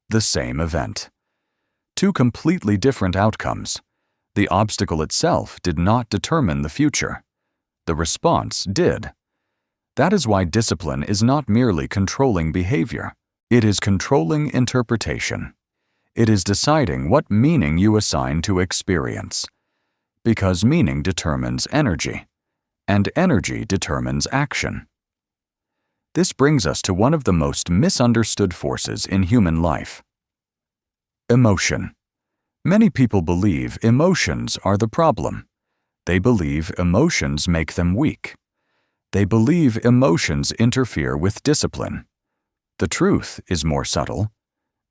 The same event. Two completely different outcomes. The obstacle itself did not determine the future. The response did. That is why discipline is not merely controlling behavior. It is controlling interpretation. It is deciding what meaning you assign to experience. Because meaning determines energy, and energy determines action. This brings us to one of the most misunderstood forces in human life. Emotion. Many people believe emotions are the problem. They believe emotions make them weak. They believe emotions interfere with discipline. The truth is more subtle.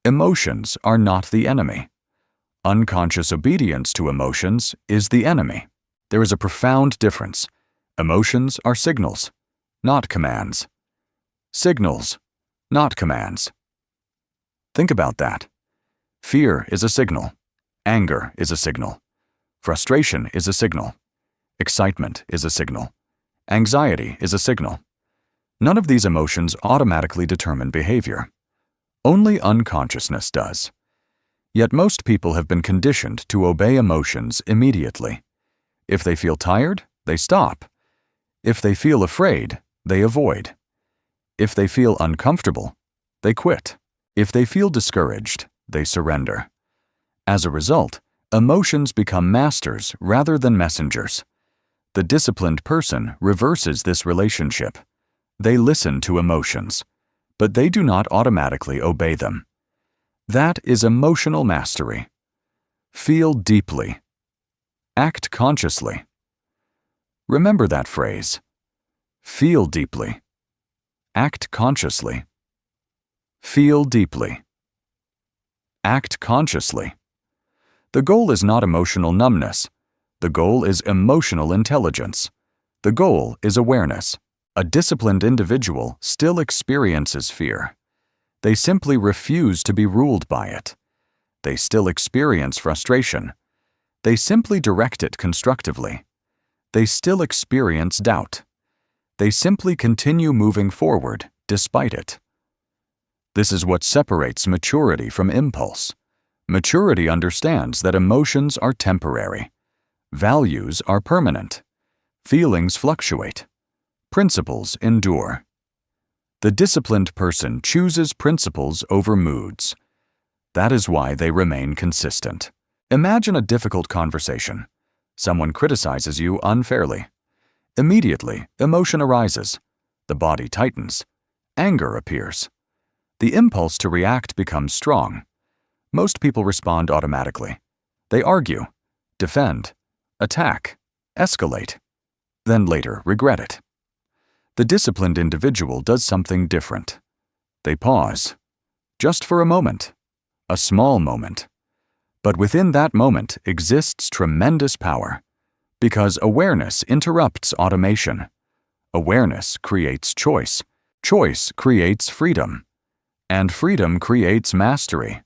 Emotions are not the enemy. Unconscious obedience to emotions is the enemy. There is a profound difference. Emotions are signals, not commands. Signals, not commands. Think about that. Fear is a signal. Anger is a signal. Frustration is a signal. Excitement is a signal. Anxiety is a signal. None of these emotions automatically determine behavior. Only unconsciousness does. Yet most people have been conditioned to obey emotions immediately. If they feel tired, they stop. If they feel afraid, they avoid. If they feel uncomfortable, they quit. If they feel discouraged, they surrender. As a result, emotions become masters rather than messengers. The disciplined person reverses this relationship. They listen to emotions. but they do not automatically obey them. That is emotional mastery. Feel deeply. Act consciously. Remember that phrase. Feel deeply. Act consciously. Feel deeply. Act consciously. The goal is not emotional numbness. The goal is emotional intelligence. The goal is awareness. A disciplined individual still experiences fear. They simply refuse to be ruled by it. They still experience frustration. They simply direct it constructively. They still experience doubt. They simply continue moving forward despite it. This is what separates maturity from impulse. Maturity understands that emotions are temporary. Values are permanent. Feelings fluctuate. Principles endure. The disciplined person chooses principles over moods. That is why they remain consistent. Imagine a difficult conversation. Someone criticizes you unfairly. Immediately, emotion arises. The body tightens. Anger appears. The impulse to react becomes strong. Most people respond automatically. They argue, defend, attack, escalate, then later regret it. The disciplined individual does something different. They pause, just for a moment, a small moment. But within that moment exists tremendous power, because awareness interrupts automation. Awareness creates choice. Choice creates freedom. And freedom creates mastery.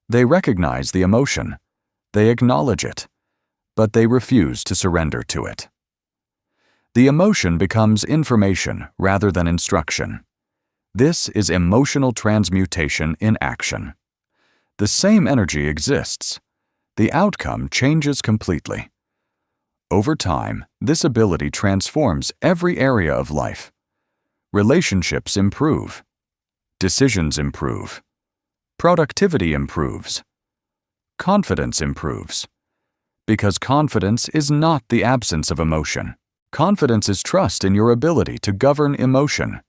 They recognize the emotion. They acknowledge it. But they refuse to surrender to it. The emotion becomes information rather than instruction. This is emotional transmutation in action. The same energy exists. The outcome changes completely. Over time, this ability transforms every area of life. Relationships improve. Decisions improve. Productivity improves. Confidence improves. Because confidence is not the absence of emotion. Confidence is trust in your ability to govern emotion.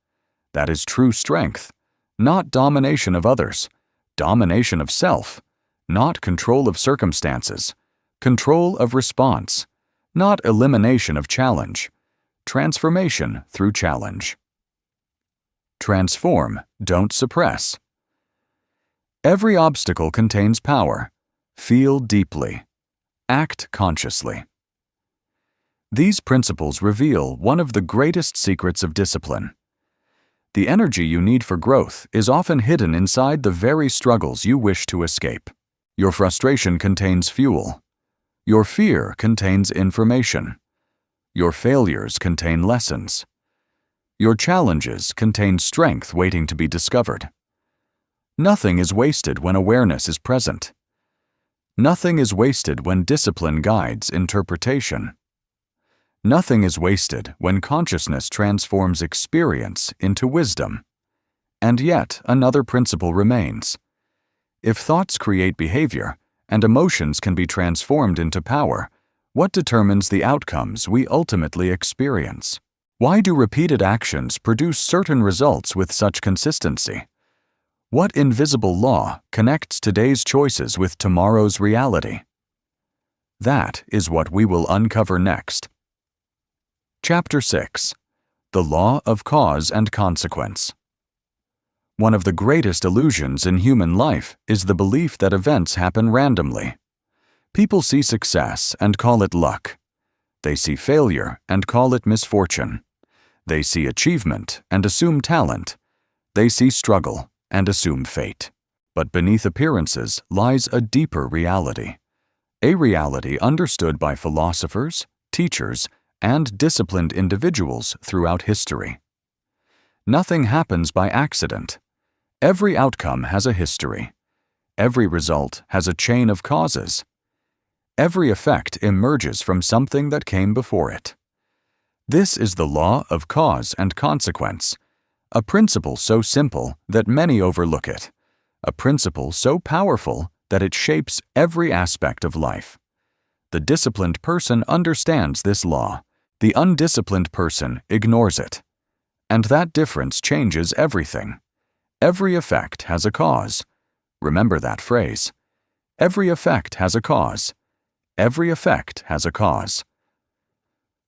That is true strength, not domination of others, domination of self, not control of circumstances, control of response, not elimination of challenge, transformation through challenge. Transform, don't suppress. Every obstacle contains power. Feel deeply. Act consciously. These principles reveal one of the greatest secrets of discipline. The energy you need for growth is often hidden inside the very struggles you wish to escape. Your frustration contains fuel. Your fear contains information. Your failures contain lessons. Your challenges contain strength waiting to be discovered. Nothing is wasted when awareness is present. Nothing is wasted when discipline guides interpretation. Nothing is wasted when consciousness transforms experience into wisdom. And yet, another principle remains. If thoughts create behavior, and emotions can be transformed into power, what determines the outcomes we ultimately experience? Why do repeated actions produce certain results with such consistency? What invisible law connects today's choices with tomorrow's reality? That is what we will uncover next. Chapter 6. The Law of Cause and Consequence. One of the greatest illusions in human life is the belief that events happen randomly. People see success and call it luck. They see failure and call it misfortune. They see achievement and assume talent. They see struggle and assume fate. But beneath appearances lies a deeper reality. A reality understood by philosophers, teachers, and disciplined individuals throughout history. Nothing happens by accident. Every outcome has a history. Every result has a chain of causes. Every effect emerges from something that came before it. This is the law of cause and consequence, a principle so simple that many overlook it, a principle so powerful that it shapes every aspect of life. The disciplined person understands this law. The undisciplined person ignores it. And that difference changes everything. Every effect has a cause. Remember that phrase. Every effect has a cause. Every effect has a cause.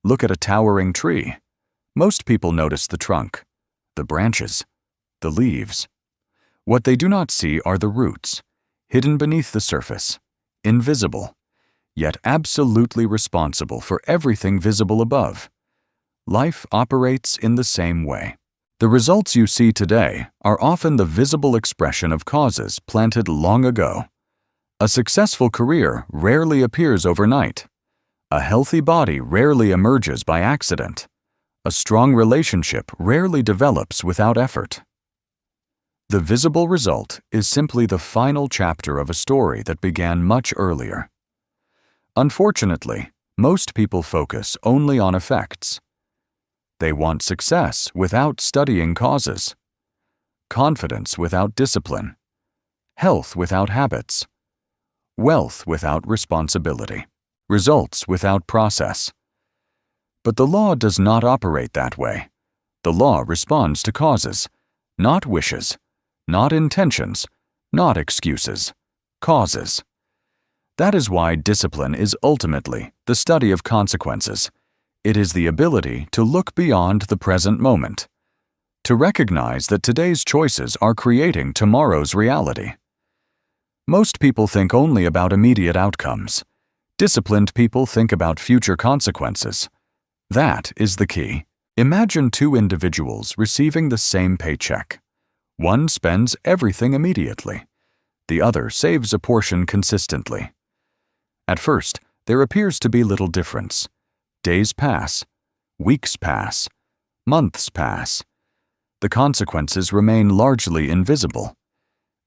Look at a towering tree. Most people notice the trunk, the branches, the leaves. What they do not see are the roots, hidden beneath the surface, invisible, yet absolutely responsible for everything visible above. Life operates in the same way. The results you see today are often the visible expression of causes planted long ago. A successful career rarely appears overnight. A healthy body rarely emerges by accident. A strong relationship rarely develops without effort. The visible result is simply the final chapter of a story that began much earlier. Unfortunately, most people focus only on effects. They want success without studying causes, confidence without discipline, health without habits, wealth without responsibility, results without process. But the law does not operate that way. The law responds to causes, not wishes, not intentions, not excuses, causes. That is why discipline is ultimately the study of consequences. It is the ability to look beyond the present moment, to recognize that today's choices are creating tomorrow's reality. Most people think only about immediate outcomes. Disciplined people think about future consequences. That is the key. Imagine two individuals receiving the same paycheck. One spends everything immediately. The other saves a portion consistently. At first, there appears to be little difference. Days pass, weeks pass, months pass. The consequences remain largely invisible.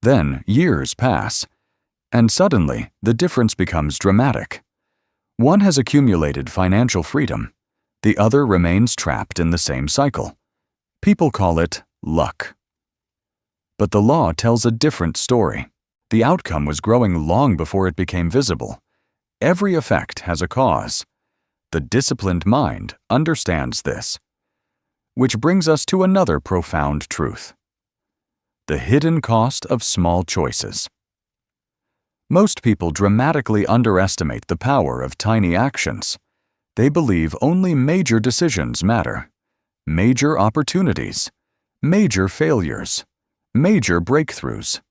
Then years pass, and suddenly the difference becomes dramatic. One has accumulated financial freedom. The other remains trapped in the same cycle. People call it luck. But the law tells a different story. The outcome was growing long before it became visible. Every effect has a cause. The disciplined mind understands this. Which brings us to another profound truth. The hidden cost of small choices. Most people dramatically underestimate the power of tiny actions. They believe only major decisions matter. Major opportunities. Major failures. Major breakthroughs.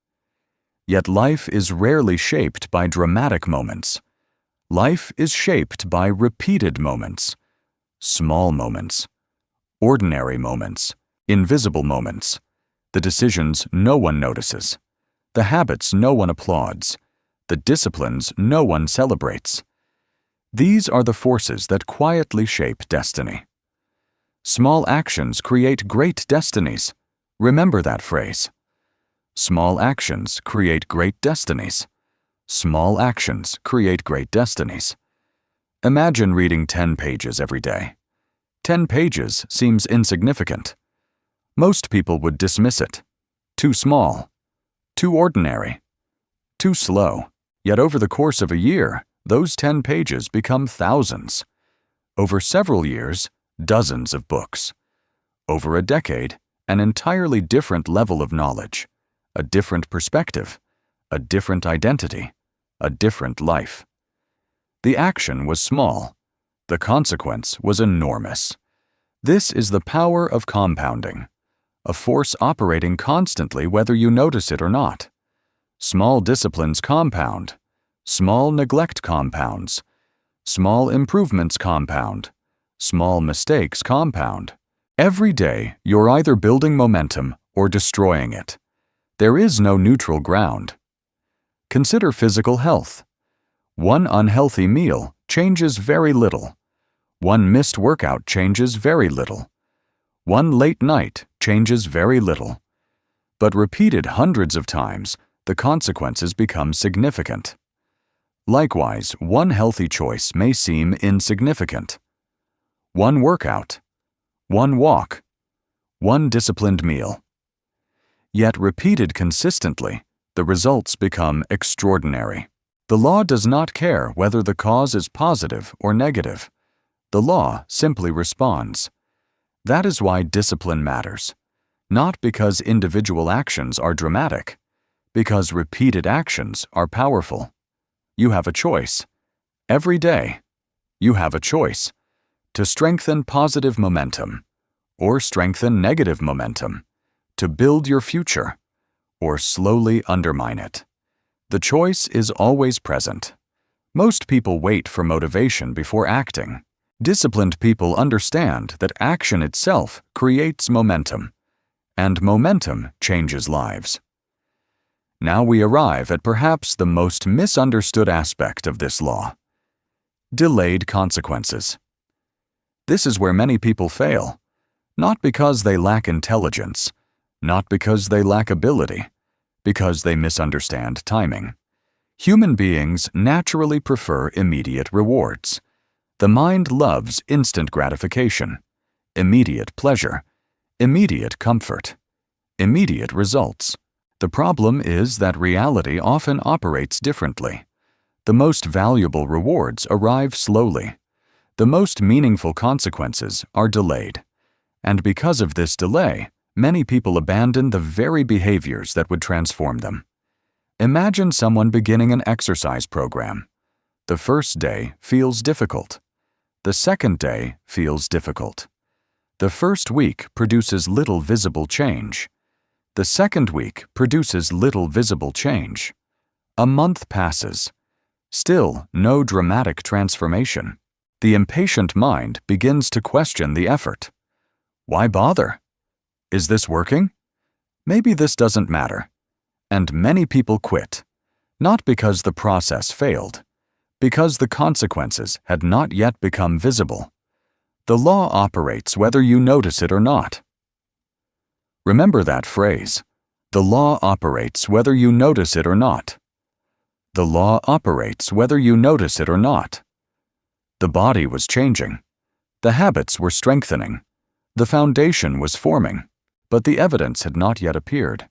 Yet life is rarely shaped by dramatic moments. Life is shaped by repeated moments, small moments, ordinary moments, invisible moments, the decisions no one notices, the habits no one applauds, the disciplines no one celebrates. These are the forces that quietly shape destiny. Small actions create great destinies. Remember that phrase. Small actions create great destinies. Small actions create great destinies. Imagine reading 10 pages every day. 10 pages seems insignificant. Most people would dismiss it. Too small. Too ordinary. Too slow. Yet over the course of a year, those 10 pages become thousands. Over several years, dozens of books. Over a decade, an entirely different level of knowledge, a different perspective, a different identity, a different life. The action was small. The consequence was enormous. This is the power of compounding, a force operating constantly whether you notice it or not. Small disciplines compound. Small neglect compounds. Small improvements compound. Small mistakes compound. Every day, you're either building momentum or destroying it. There is no neutral ground. Consider physical health. One unhealthy meal changes very little. One missed workout changes very little. One late night changes very little. But repeated hundreds of times, the consequences become significant. Likewise, one healthy choice may seem insignificant. One workout, one walk, one disciplined meal. Yet repeated consistently, the results become extraordinary. The law does not care whether the cause is positive or negative. The law simply responds. That is why discipline matters. not because individual actions are dramatic, because repeated actions are powerful. You have a choice. Every day, you have a choice to strengthen positive momentum or strengthen negative momentum, to build your future or slowly undermine it. The choice is always present. Most people wait for motivation before acting. Disciplined people understand that action itself creates momentum, and momentum changes lives. Now we arrive at perhaps the most misunderstood aspect of this law: delayed consequences. This is where many people fail, not because they lack intelligence, not because they lack ability, because they misunderstand timing. Human beings naturally prefer immediate rewards. The mind loves instant gratification, immediate pleasure, immediate comfort, immediate results. The problem is that reality often operates differently. The most valuable rewards arrive slowly. The most meaningful consequences are delayed. And because of this delay, many people abandon the very behaviors that would transform them. Imagine someone beginning an exercise program. The first day feels difficult. The second day feels difficult. The first week produces little visible change. The second week produces little visible change. A month passes. Still no dramatic transformation. The impatient mind begins to question the effort. Why bother? Is this working? Maybe this doesn't matter. And many people quit, not because the process failed, because the consequences had not yet become visible. The law operates whether you notice it or not. Remember that phrase. The law operates whether you notice it or not. The law operates whether you notice it or not. The body was changing. The habits were strengthening. The foundation was forming, but the evidence had not yet appeared.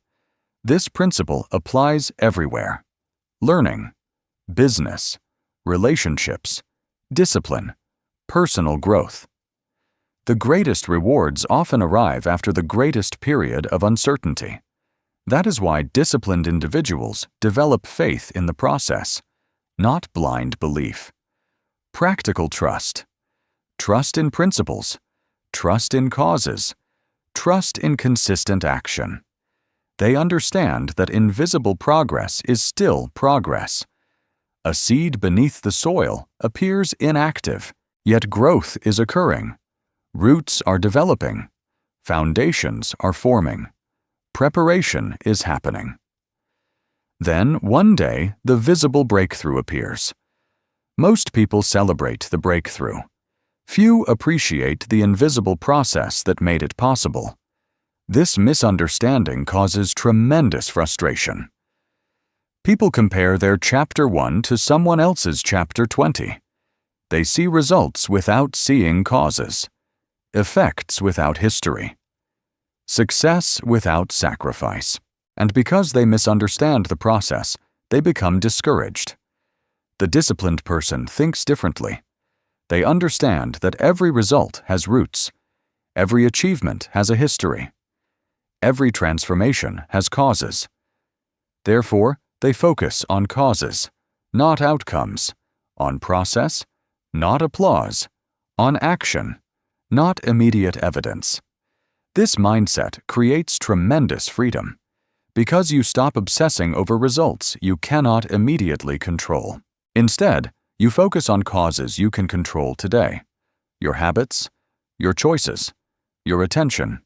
This principle applies everywhere: learning, business, relationships, discipline, personal growth. The greatest rewards often arrive after the greatest period of uncertainty. That is why disciplined individuals develop faith in the process, not blind belief. Practical trust. Trust in principles. Trust in causes. Trust in consistent action. They understand that invisible progress is still progress. A seed beneath the soil appears inactive, yet growth is occurring. Roots are developing. Foundations are forming. Preparation is happening. Then, one day, the visible breakthrough appears. Most people celebrate the breakthrough. Few appreciate the invisible process that made it possible. This misunderstanding causes tremendous frustration. People compare their Chapter 1 to someone else's Chapter 20. They see results without seeing causes, effects without history, success without sacrifice. And because they misunderstand the process, they become discouraged. The disciplined person thinks differently. They understand that every result has roots. Every achievement has a history. Every transformation has causes. Therefore, they focus on causes, not outcomes, on process, not applause, on action, not immediate evidence. This mindset creates tremendous freedom. Because you stop obsessing over results you cannot immediately control. Instead, you focus on causes you can control today: your habits, your choices, your attention,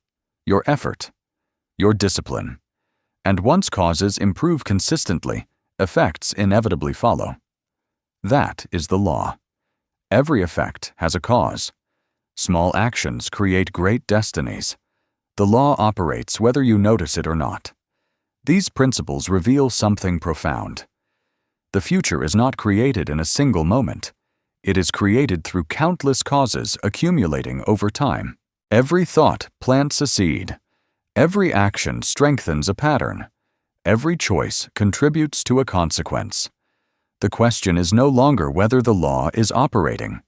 your effort, your discipline. And once causes improve consistently, effects inevitably follow. That is the law. Every effect has a cause. Small actions create great destinies. The law operates whether you notice it or not. These principles reveal something profound. The future is not created in a single moment. It is created through countless causes accumulating over time. Every thought plants a seed. Every action strengthens a pattern. Every choice contributes to a consequence. The question is no longer whether the law is operating.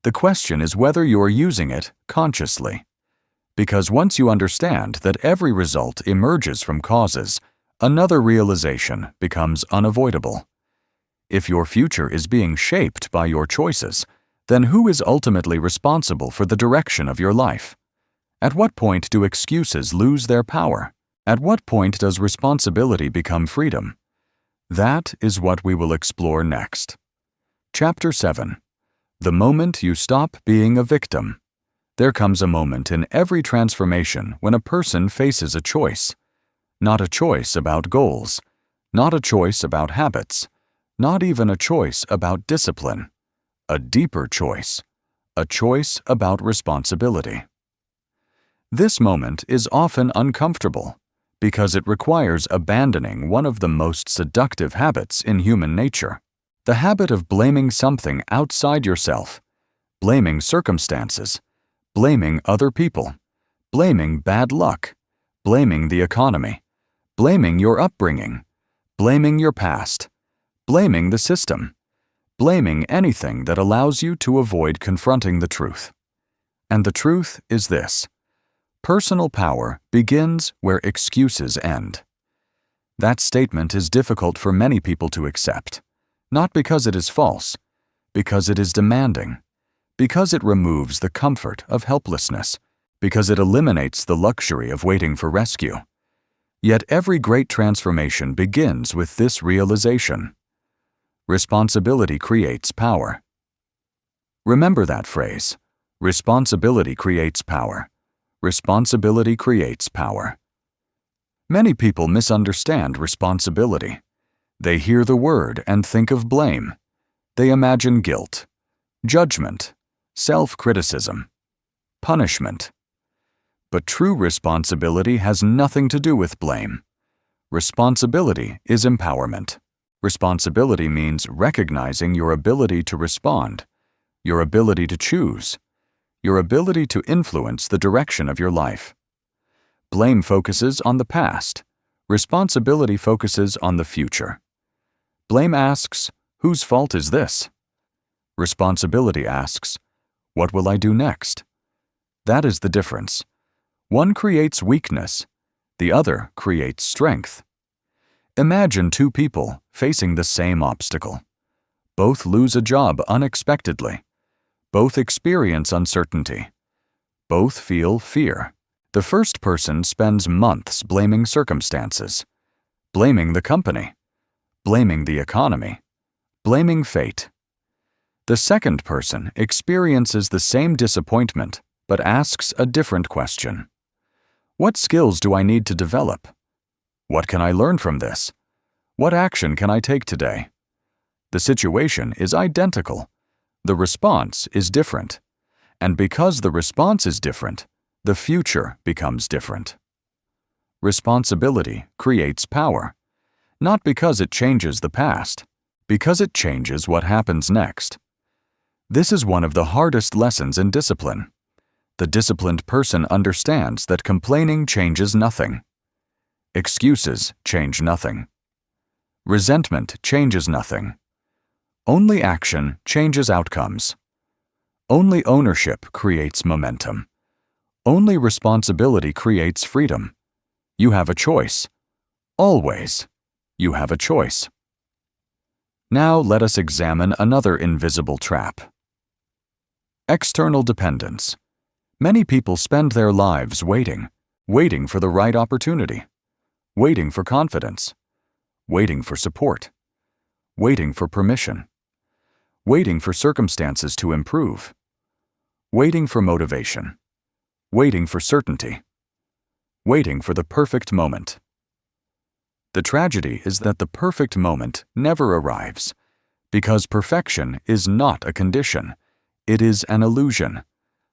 The question is whether you are using it consciously. Because once you understand that every result emerges from causes, another realization becomes unavoidable. If your future is being shaped by your choices, then who is ultimately responsible for the direction of your life? At what point do excuses lose their power? At what point does responsibility become freedom? That is what we will explore next. Chapter 7. The moment you stop being a victim. There comes a moment in every transformation when a person faces a choice. Not a choice about goals, not a choice about habits, not even a choice about discipline. A deeper choice. A choice about responsibility. This moment is often uncomfortable because it requires abandoning one of the most seductive habits in human nature, the habit of blaming something outside yourself, blaming circumstances, blaming other people, blaming bad luck, blaming the economy, blaming your upbringing, blaming your past, blaming the system, blaming anything that allows you to avoid confronting the truth. And the truth is this: personal power begins where excuses end. That statement is difficult for many people to accept, not because it is false, because it is demanding, because it removes the comfort of helplessness, because it eliminates the luxury of waiting for rescue. Yet every great transformation begins with this realization. Responsibility creates power. Remember that phrase. Responsibility creates power. Responsibility creates power. Many people misunderstand responsibility. They hear the word and think of blame. They imagine guilt, judgment, self-criticism, punishment. But true responsibility has nothing to do with blame. Responsibility is empowerment. Responsibility means recognizing your ability to respond, your ability to choose, your ability to influence the direction of your life. Blame focuses on the past. Responsibility focuses on the future. Blame asks, "Whose fault is this?" Responsibility asks, "What will I do next?" That is the difference. One creates weakness, the other creates strength. Imagine two people facing the same obstacle. Both lose a job unexpectedly. Both experience uncertainty. Both feel fear. The first person spends months blaming circumstances, blaming the company, blaming the economy, blaming fate. The second person experiences the same disappointment but asks a different question. What skills do I need to develop? What can I learn from this? What action can I take today? The situation is identical. The response is different. And because the response is different, the future becomes different. Responsibility creates power, not because it changes the past, because it changes what happens next. This is one of the hardest lessons in discipline. The disciplined person understands that complaining changes nothing. Excuses change nothing. Resentment changes nothing. Only action changes outcomes. Only ownership creates momentum. Only responsibility creates freedom. You have a choice. Always, you have a choice. Now let us examine another invisible trap. External dependence. Many people spend their lives waiting for the right opportunity, waiting for confidence, waiting for support, waiting for permission, waiting for circumstances to improve, waiting for motivation, waiting for certainty, waiting for the perfect moment. The tragedy is that the perfect moment never arrives, because perfection is not a condition, it is an illusion.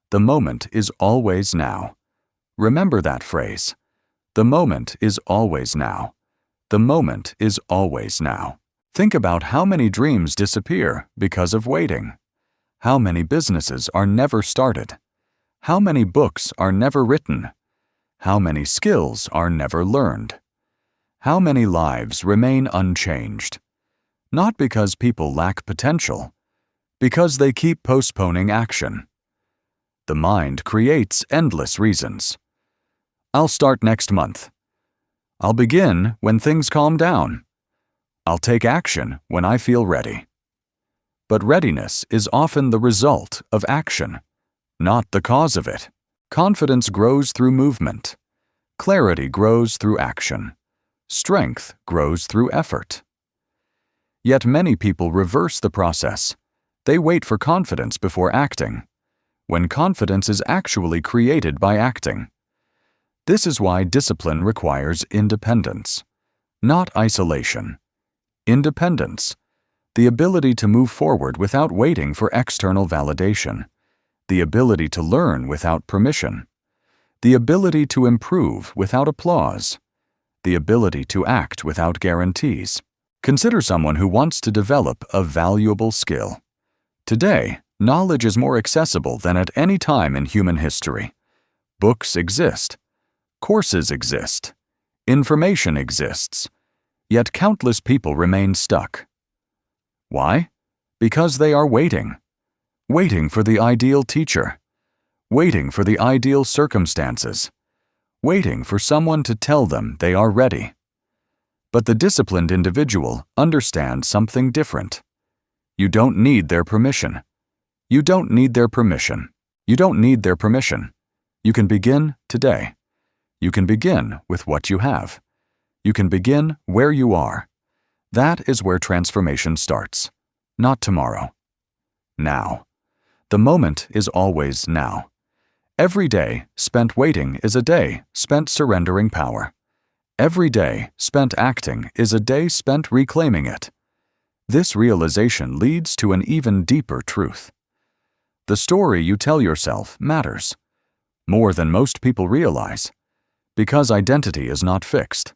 The moment is always now. Remember that phrase. The moment is always now. The moment is always now. Think about how many dreams disappear because of waiting. How many businesses are never started. How many books are never written. How many skills are never learned. How many lives remain unchanged. Not because people lack potential, because they keep postponing action. The mind creates endless reasons. I'll start next month. I'll begin when things calm down. I'll take action when I feel ready. But readiness is often the result of action, not the cause of it. Confidence grows through movement. Clarity grows through action. Strength grows through effort. Yet many people reverse the process. They wait for confidence before acting, when confidence is actually created by acting. This is why discipline requires independence, not isolation. Independence, the ability to move forward without waiting for external validation, the ability to learn without permission, the ability to improve without applause, the ability to act without guarantees. Consider someone who wants to develop a valuable skill. Today, knowledge is more accessible than at any time in human history. Books exist. Courses exist. Information exists. Yet countless people remain stuck. Why? Because they are waiting. Waiting for the ideal teacher. Waiting for the ideal circumstances. Waiting for someone to tell them they are ready. But the disciplined individual understands something different. You don't need their permission. You don't need their permission. You don't need their permission. You can begin today. You can begin with what you have. You can begin where you are. That is where transformation starts. Not tomorrow. Now. The moment is always now. Every day spent waiting is a day spent surrendering power. Every day spent acting is a day spent reclaiming it. This realization leads to an even deeper truth. The story you tell yourself matters, more than most people realize, because identity is not fixed.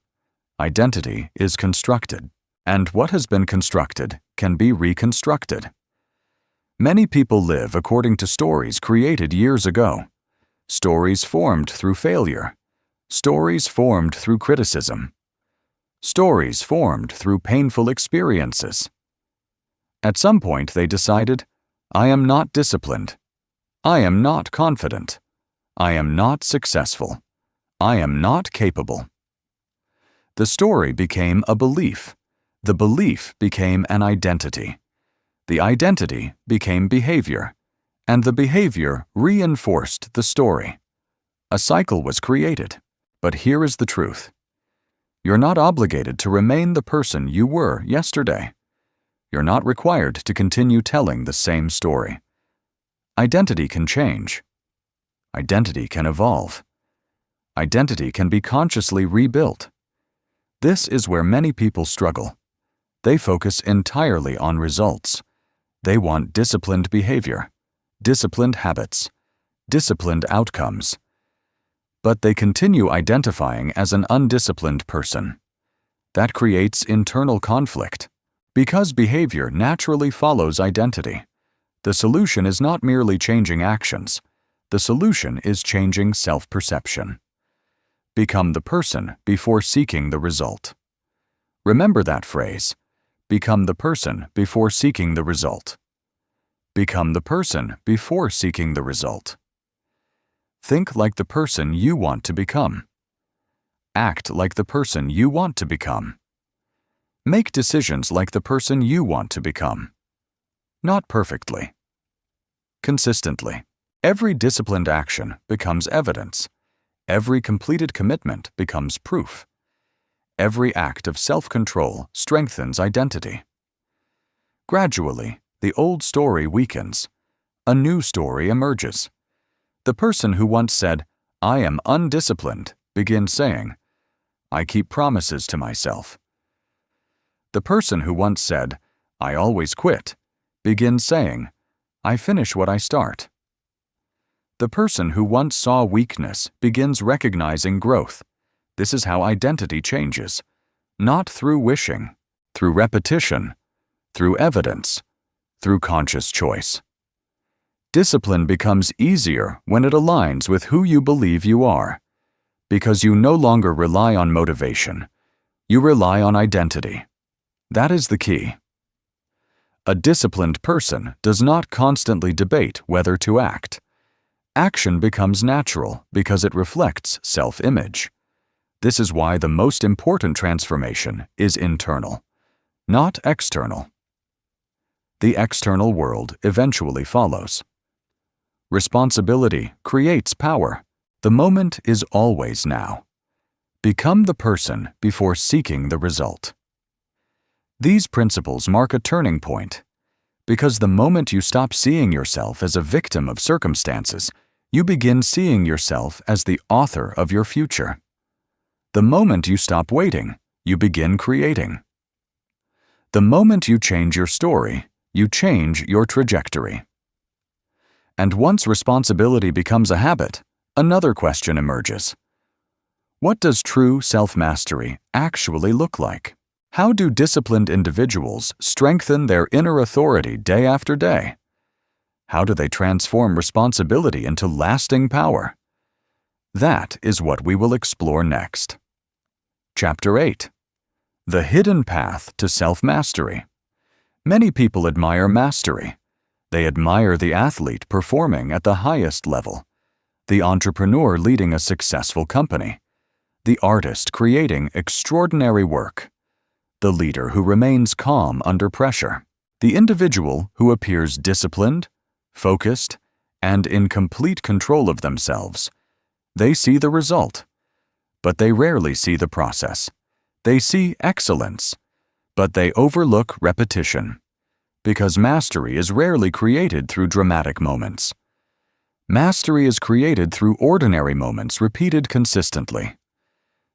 Identity is constructed, and what has been constructed can be reconstructed. Many people live according to stories created years ago, stories formed through failure, stories formed through criticism, stories formed through painful experiences. At some point they decided, I am not disciplined. I am not confident. I am not successful. I am not capable. The story became a belief. The belief became an identity. The identity became behavior, and the behavior reinforced the story. A cycle was created. But here is the truth. You're not obligated to remain the person you were yesterday. You're not required to continue telling the same story. Identity can change. Identity can evolve. Identity can be consciously rebuilt. This is where many people struggle. They focus entirely on results. They want disciplined behavior, disciplined habits, disciplined outcomes. But they continue identifying as an undisciplined person. That creates internal conflict. Because behavior naturally follows identity, the solution is not merely changing actions. The solution is changing self-perception. Become the person before seeking the result. Remember that phrase. Become the person before seeking the result. Become the person before seeking the result. Think like the person you want to become. Act like the person you want to become. Make decisions like the person you want to become. Not perfectly. Consistently. Every disciplined action becomes evidence. Every completed commitment becomes proof. Every act of self-control strengthens identity. Gradually, the old story weakens. A new story emerges. The person who once said, I am undisciplined, begins saying, I keep promises to myself. The person who once said, I always quit, begins saying, I finish what I start. The person who once saw weakness begins recognizing growth. This is how identity changes, not through wishing, through repetition, through evidence, through conscious choice. Discipline becomes easier when it aligns with who you believe you are, because you no longer rely on motivation. You rely on identity. That is the key. A disciplined person does not constantly debate whether to act. Action becomes natural because it reflects self-image. This is why the most important transformation is internal, not external. The external world eventually follows. Responsibility creates power. The moment is always now. Become the person before seeking the result. These principles mark a turning point, because the moment you stop seeing yourself as a victim of circumstances, you begin seeing yourself as the author of your future. The moment you stop waiting, you begin creating. The moment you change your story, you change your trajectory. And once responsibility becomes a habit, another question emerges. What does true self-mastery actually look like? How do disciplined individuals strengthen their inner authority day after day? How do they transform responsibility into lasting power? That is what we will explore next. Chapter 8. The Hidden Path to Self-Mastery. Many people admire mastery. They admire the athlete performing at the highest level, the entrepreneur leading a successful company, the artist creating extraordinary work, the leader who remains calm under pressure, the individual who appears disciplined, focused, and in complete control of themselves. They see the result, but they rarely see the process. They see excellence, but they overlook repetition, because mastery is rarely created through dramatic moments. Mastery is created through ordinary moments repeated consistently.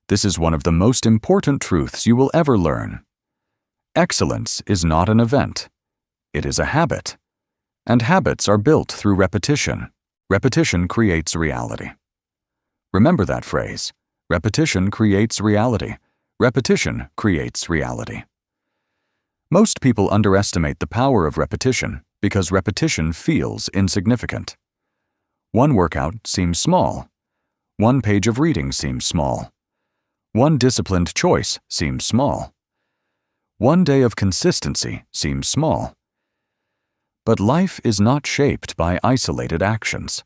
This is one of the most important truths you will ever learn. Excellence is not an event. It is a habit. And habits are built through repetition. Repetition creates reality. Remember that phrase. Repetition creates reality. Repetition creates reality. Most people underestimate the power of repetition because repetition feels insignificant. One workout seems small. One page of reading seems small. One disciplined choice seems small. One day of consistency seems small. But life is not shaped by isolated actions.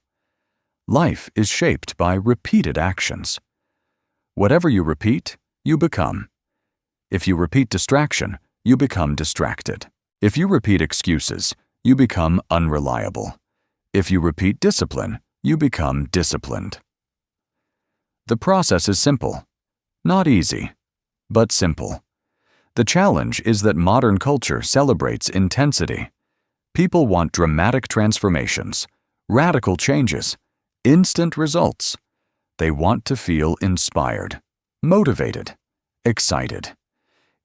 Life is shaped by repeated actions. Whatever you repeat, you become. If you repeat distraction, you become distracted. If you repeat excuses, you become unreliable. If you repeat discipline, you become disciplined. The process is simple. Not easy, but simple. The challenge is that modern culture celebrates intensity. People want dramatic transformations, radical changes, instant results. They want to feel inspired, motivated, excited.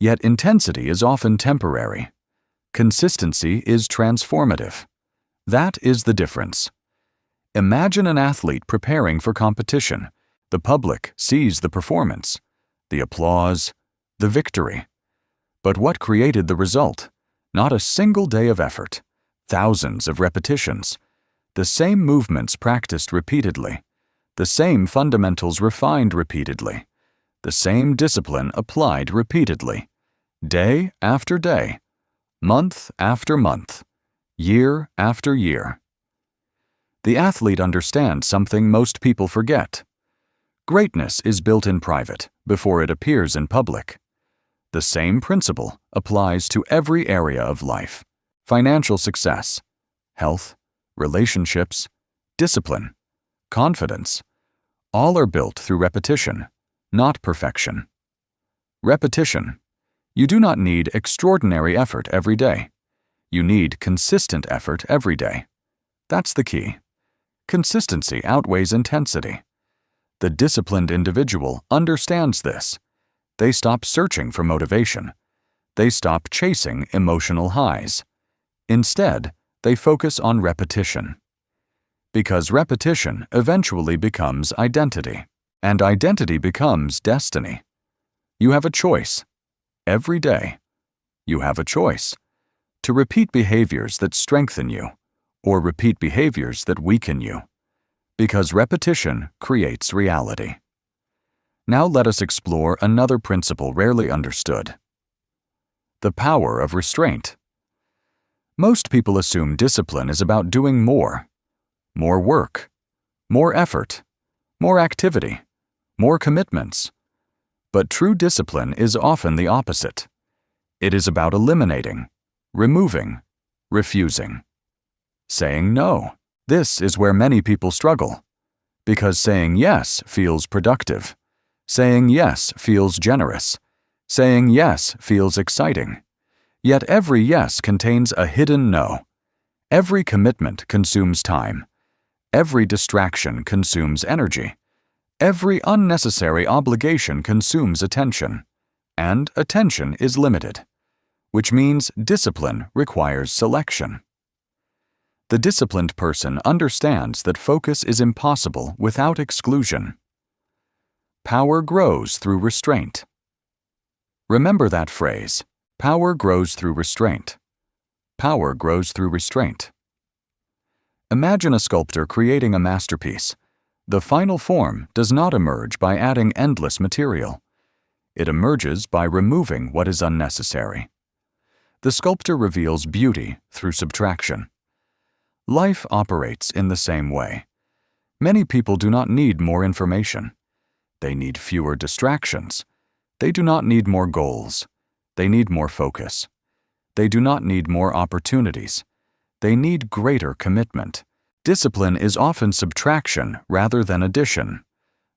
Yet intensity is often temporary. Consistency is transformative. That is the difference. Imagine an athlete preparing for competition. The public sees the performance, the applause, the victory. But what created the result? Not a single day of effort, thousands of repetitions, the same movements practiced repeatedly, the same fundamentals refined repeatedly, the same discipline applied repeatedly, day after day, month after month, year after year. The athlete understands something most people forget. Greatness is built in private before it appears in public. The same principle applies to every area of life: financial success, health, relationships, discipline, confidence. All are built through repetition, not perfection. Repetition. You do not need extraordinary effort every day. You need consistent effort every day. That's the key. Consistency outweighs intensity. The disciplined individual understands this. They stop searching for motivation. They stop chasing emotional highs. Instead, they focus on repetition. Because repetition eventually becomes identity, and identity becomes destiny. You have a choice. Every day, you have a choice to repeat behaviors that strengthen you or repeat behaviors that weaken you. Because repetition creates reality. Now let us explore another principle rarely understood: the power of restraint. Most people assume discipline is about doing more work, more effort, more activity, more commitments. But true discipline is often the opposite. It is about eliminating, removing, refusing. Saying no. This is where many people struggle. Because saying yes feels productive. Saying yes feels generous. Saying yes feels exciting. Yet every yes contains a hidden no. Every commitment consumes time. Every distraction consumes energy. Every unnecessary obligation consumes attention. And attention is limited, which means discipline requires selection. The disciplined person understands that focus is impossible without exclusion. Power grows through restraint. Remember that phrase, power grows through restraint. Power grows through restraint. Imagine a sculptor creating a masterpiece. The final form does not emerge by adding endless material. It emerges by removing what is unnecessary. The sculptor reveals beauty through subtraction. Life operates in the same way. Many people do not need more information. They need fewer distractions. They do not need more goals. They need more focus. They do not need more opportunities. They need greater commitment. Discipline is often subtraction rather than addition.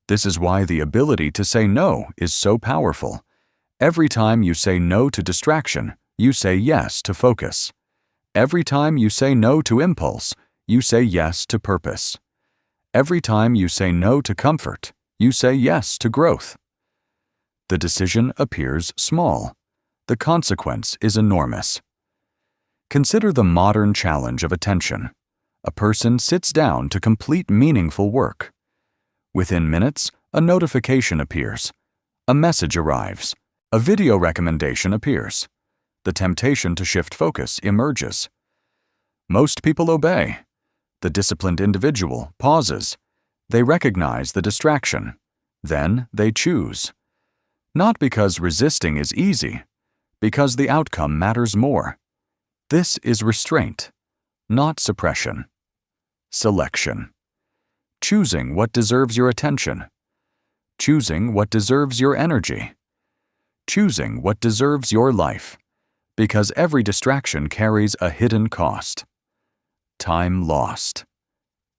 This is why the ability to say no is so powerful. Every time you say no to distraction, you say yes to focus. Every time you say no to impulse, you say yes to purpose. Every time you say no to comfort, you say yes to growth. The decision appears small. The consequence is enormous. Consider the modern challenge of attention. A person sits down to complete meaningful work. Within minutes, a notification appears. A message arrives. A video recommendation appears. The temptation to shift focus emerges. Most people obey. The disciplined individual pauses. They recognize the distraction. Then they choose. Not because resisting is easy, because the outcome matters more. This is restraint, not suppression. Selection. Choosing what deserves your attention. Choosing what deserves your energy. Choosing what deserves your life. Because every distraction carries a hidden cost. Time lost.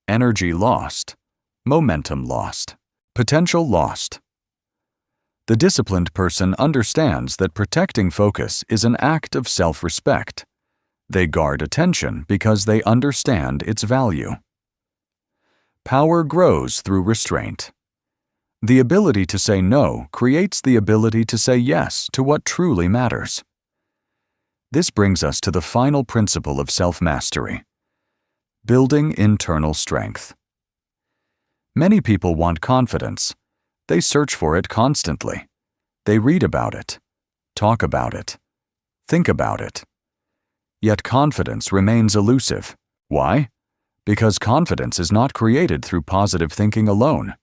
Energy lost. Momentum lost. Potential lost. The disciplined person understands that protecting focus is an act of self-respect. They guard attention because they understand its value. Power grows through restraint. The ability to say no creates the ability to say yes to what truly matters. This brings us to the final principle of self-mastery: building internal strength. Many people want confidence. They search for it constantly. They read about it, talk about it, think about it. Yet confidence remains elusive. Why? Because confidence is not created through positive thinking alone.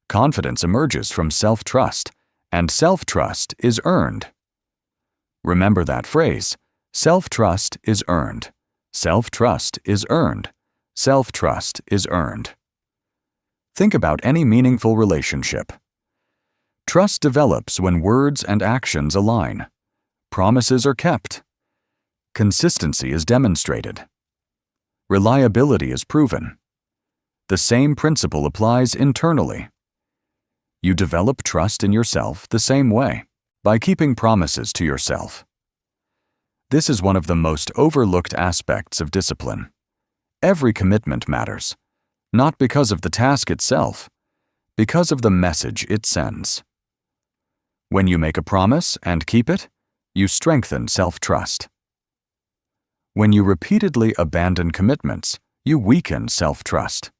Confidence emerges from self-trust, and self-trust is earned. Remember that phrase, self-trust is earned. Self-trust is earned. Self-trust is earned. Think about any meaningful relationship. Trust develops when words and actions align. Promises are kept. Consistency is demonstrated. Reliability is proven. The same principle applies internally. You develop trust in yourself the same way, by keeping promises to yourself. This is one of the most overlooked aspects of discipline. Every commitment matters, not because of the task itself, because of the message it sends. When you make a promise and keep it, you strengthen self-trust. When you repeatedly abandon commitments, you weaken self-trust.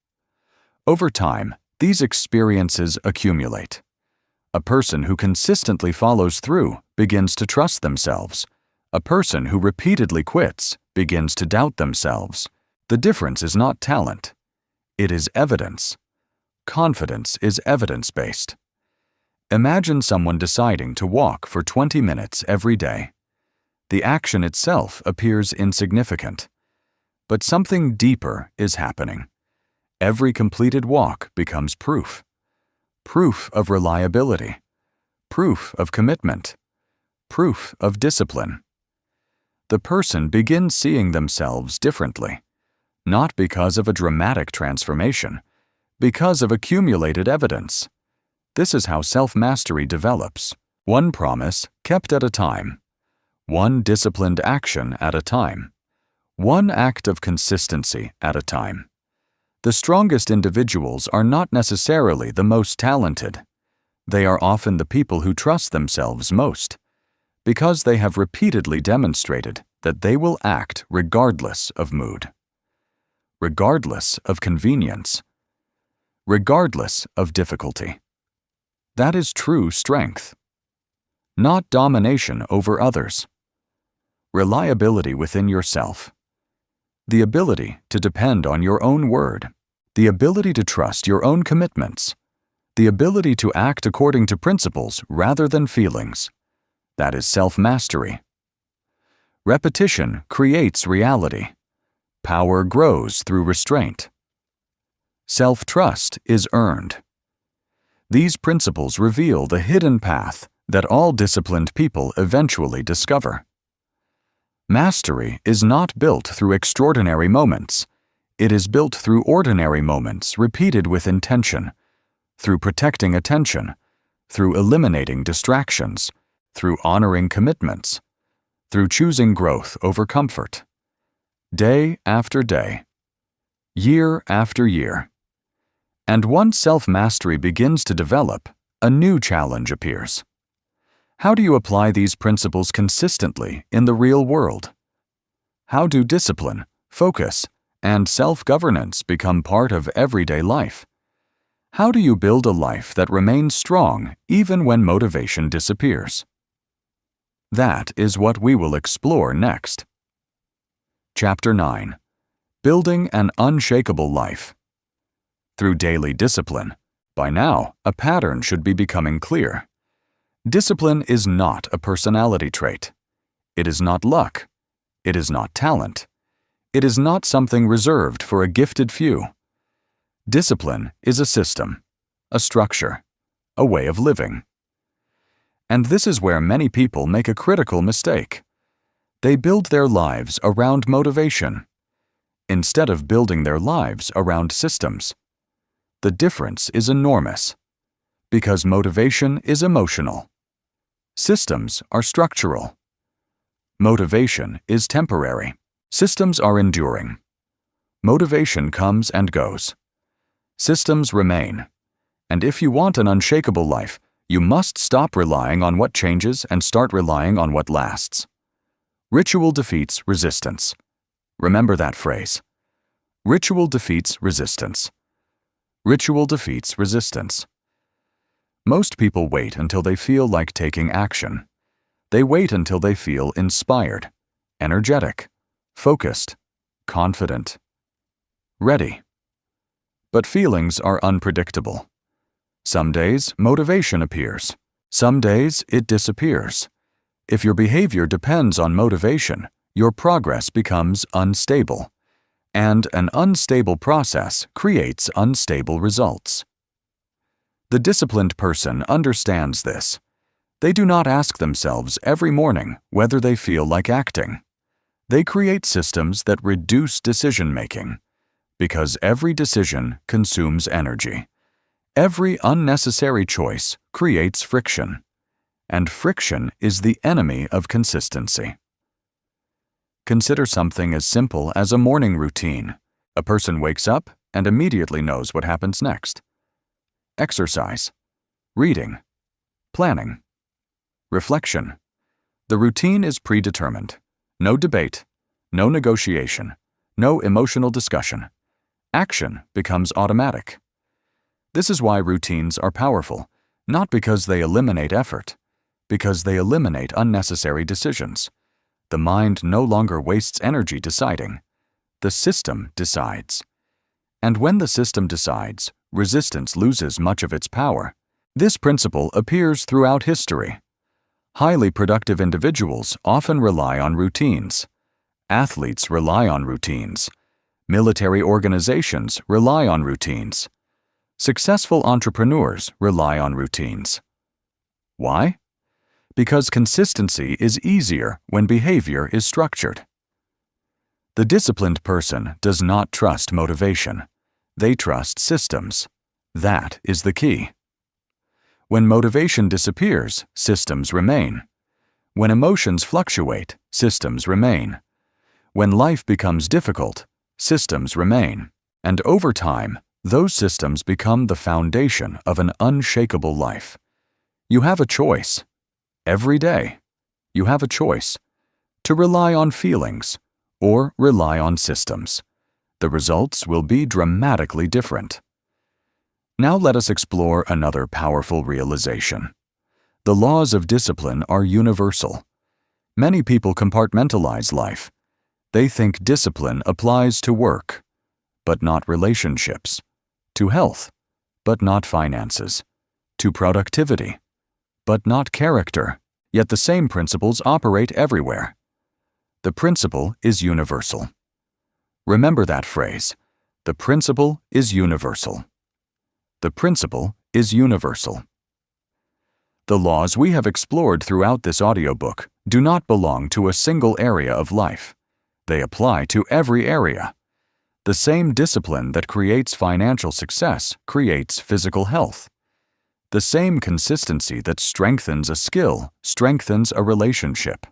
Over time, these experiences accumulate. A person who consistently follows through begins to trust themselves. A person who repeatedly quits begins to doubt themselves. The difference is not talent. It is evidence. Confidence is evidence-based. Imagine someone deciding to walk for 20 minutes every day. The action itself appears insignificant, but something deeper is happening. Every completed walk becomes proof. Proof of reliability. Proof of commitment. Proof of discipline. The person begins seeing themselves differently, not because of a dramatic transformation, because of accumulated evidence. This is how self-mastery develops, one promise kept at a time, one disciplined action at a time, one act of consistency at a time. The strongest individuals are not necessarily the most talented. They are often the people who trust themselves most, because they have repeatedly demonstrated that they will act regardless of mood, regardless of convenience, regardless of difficulty. That is true strength, not domination over others. Reliability within yourself. The ability to depend on your own word. The ability to trust your own commitments. The ability to act according to principles rather than feelings. That is self-mastery. Repetition creates reality. Power grows through restraint. Self-trust is earned. These principles reveal the hidden path that all disciplined people eventually discover. Mastery is not built through extraordinary moments. It is built through ordinary moments repeated with intention, through protecting attention, through eliminating distractions, through honoring commitments, through choosing growth over comfort. Day after day, year after year. And once self-mastery begins to develop, a new challenge appears. How do you apply these principles consistently in the real world? How do discipline, focus, and self-governance become part of everyday life? How do you build a life that remains strong even when motivation disappears? That is what we will explore next. Chapter 9. Building an Unshakable Life. Through daily discipline, by now, a pattern should be becoming clear. Discipline is not a personality trait. It is not luck. It is not talent. It is not something reserved for a gifted few. Discipline is a system, a structure, a way of living. And this is where many people make a critical mistake. They build their lives around motivation, instead of building their lives around systems. The difference is enormous, because motivation is emotional. Systems are structural. Motivation is temporary. Systems are enduring. Motivation comes and goes. Systems remain. And if you want an unshakable life, you must stop relying on what changes and start relying on what lasts. Ritual defeats resistance. Remember that phrase. Ritual defeats resistance. Ritual defeats resistance. Most people wait until they feel like taking action. They wait until they feel inspired, energetic, focused, confident, ready. But feelings are unpredictable. Some days, motivation appears. Some days, it disappears. If your behavior depends on motivation, your progress becomes unstable. And an unstable process creates unstable results. The disciplined person understands this. They do not ask themselves every morning whether they feel like acting. They create systems that reduce decision-making, because every decision consumes energy. Every unnecessary choice creates friction, and friction is the enemy of consistency. Consider something as simple as a morning routine. A person wakes up and immediately knows what happens next. Exercise, reading, planning, reflection. The routine is predetermined. No debate, no negotiation, no emotional discussion. Action becomes automatic. This is why routines are powerful, not because they eliminate effort, because they eliminate unnecessary decisions. The mind no longer wastes energy deciding. The system decides. And when the system decides, resistance loses much of its power. This principle appears throughout history. Highly productive individuals often rely on routines. Athletes rely on routines. Military organizations rely on routines. Successful entrepreneurs rely on routines. Why? Because consistency is easier when behavior is structured. The disciplined person does not trust motivation. They trust systems. That is the key. When motivation disappears, systems remain. When emotions fluctuate, systems remain. When life becomes difficult, systems remain. And over time, those systems become the foundation of an unshakable life. You have a choice. Every day, you have a choice to rely on feelings or rely on systems. The results will be dramatically different. Now let us explore another powerful realization. The laws of discipline are universal. Many people compartmentalize life. They think discipline applies to work, but not relationships, to health, but not finances, to productivity, but not character. Yet the same principles operate everywhere. The principle is universal. Remember that phrase. The principle is universal. The principle is universal. The laws we have explored throughout this audiobook do not belong to a single area of life. They apply to every area. The same discipline that creates financial success creates physical health. The same consistency that strengthens a skill strengthens a relationship.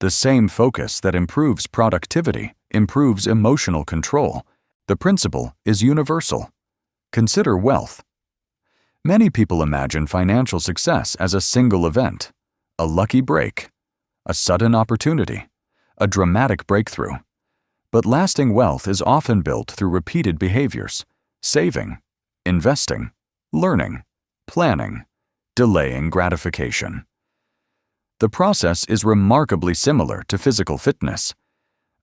The same focus that improves productivity improves emotional control. The principle is universal. Consider wealth. Many people imagine financial success as a single event, a lucky break, a sudden opportunity, a dramatic breakthrough. But lasting wealth is often built through repeated behaviors: saving, investing, learning, planning, delaying gratification. The process is remarkably similar to physical fitness.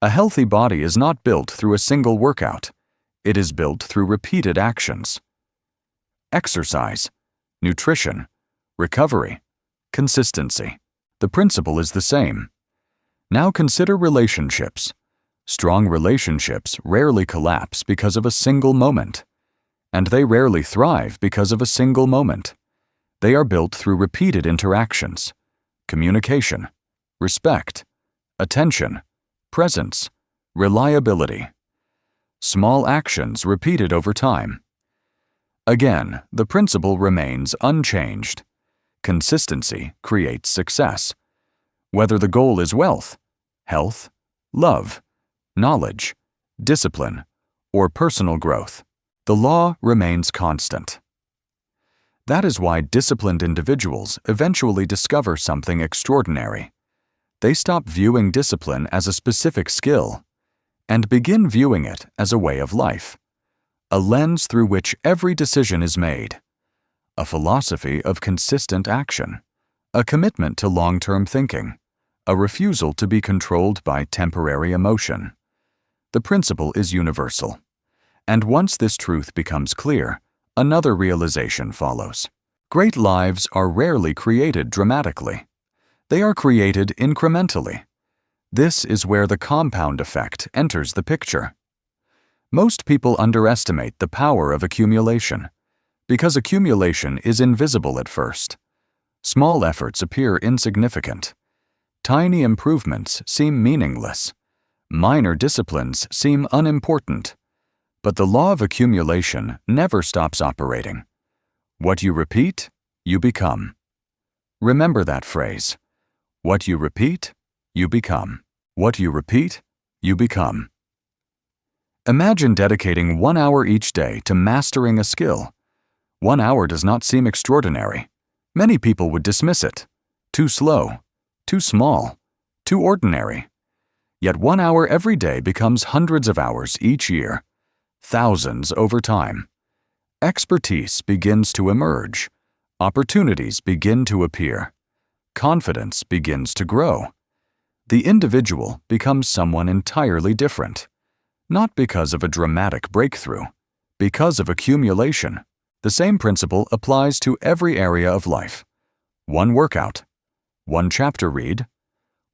A healthy body is not built through a single workout. It is built through repeated actions. Exercise, nutrition, recovery, consistency. The principle is the same. Now consider relationships. Strong relationships rarely collapse because of a single moment, and they rarely thrive because of a single moment. They are built through repeated interactions, communication, respect, attention, presence, reliability. Small actions repeated over time. Again, the principle remains unchanged. Consistency creates success. Whether the goal is wealth, health, love, knowledge, discipline, or personal growth, the law remains constant. That is why disciplined individuals eventually discover something extraordinary. They stop viewing discipline as a specific skill and begin viewing it as a way of life, a lens through which every decision is made, a philosophy of consistent action, a commitment to long-term thinking, a refusal to be controlled by temporary emotion. The principle is universal. And once this truth becomes clear, another realization follows. Great lives are rarely created dramatically. They are created incrementally. This is where the compound effect enters the picture. Most people underestimate the power of accumulation, because accumulation is invisible at first. Small efforts appear insignificant. Tiny improvements seem meaningless. Minor disciplines seem unimportant. But the law of accumulation never stops operating. What you repeat, you become. Remember that phrase. What you repeat, you become. What you repeat, you become. Imagine dedicating 1 hour each day to mastering a skill. 1 hour does not seem extraordinary. Many people would dismiss it. Too slow, too small, too ordinary. Yet 1 hour every day becomes hundreds of hours each year. Thousands over time. Expertise begins to emerge. Opportunities begin to appear. Confidence begins to grow. The individual becomes someone entirely different. Not because of a dramatic breakthrough, because of accumulation. The same principle applies to every area of life. 1 workout, 1 chapter read,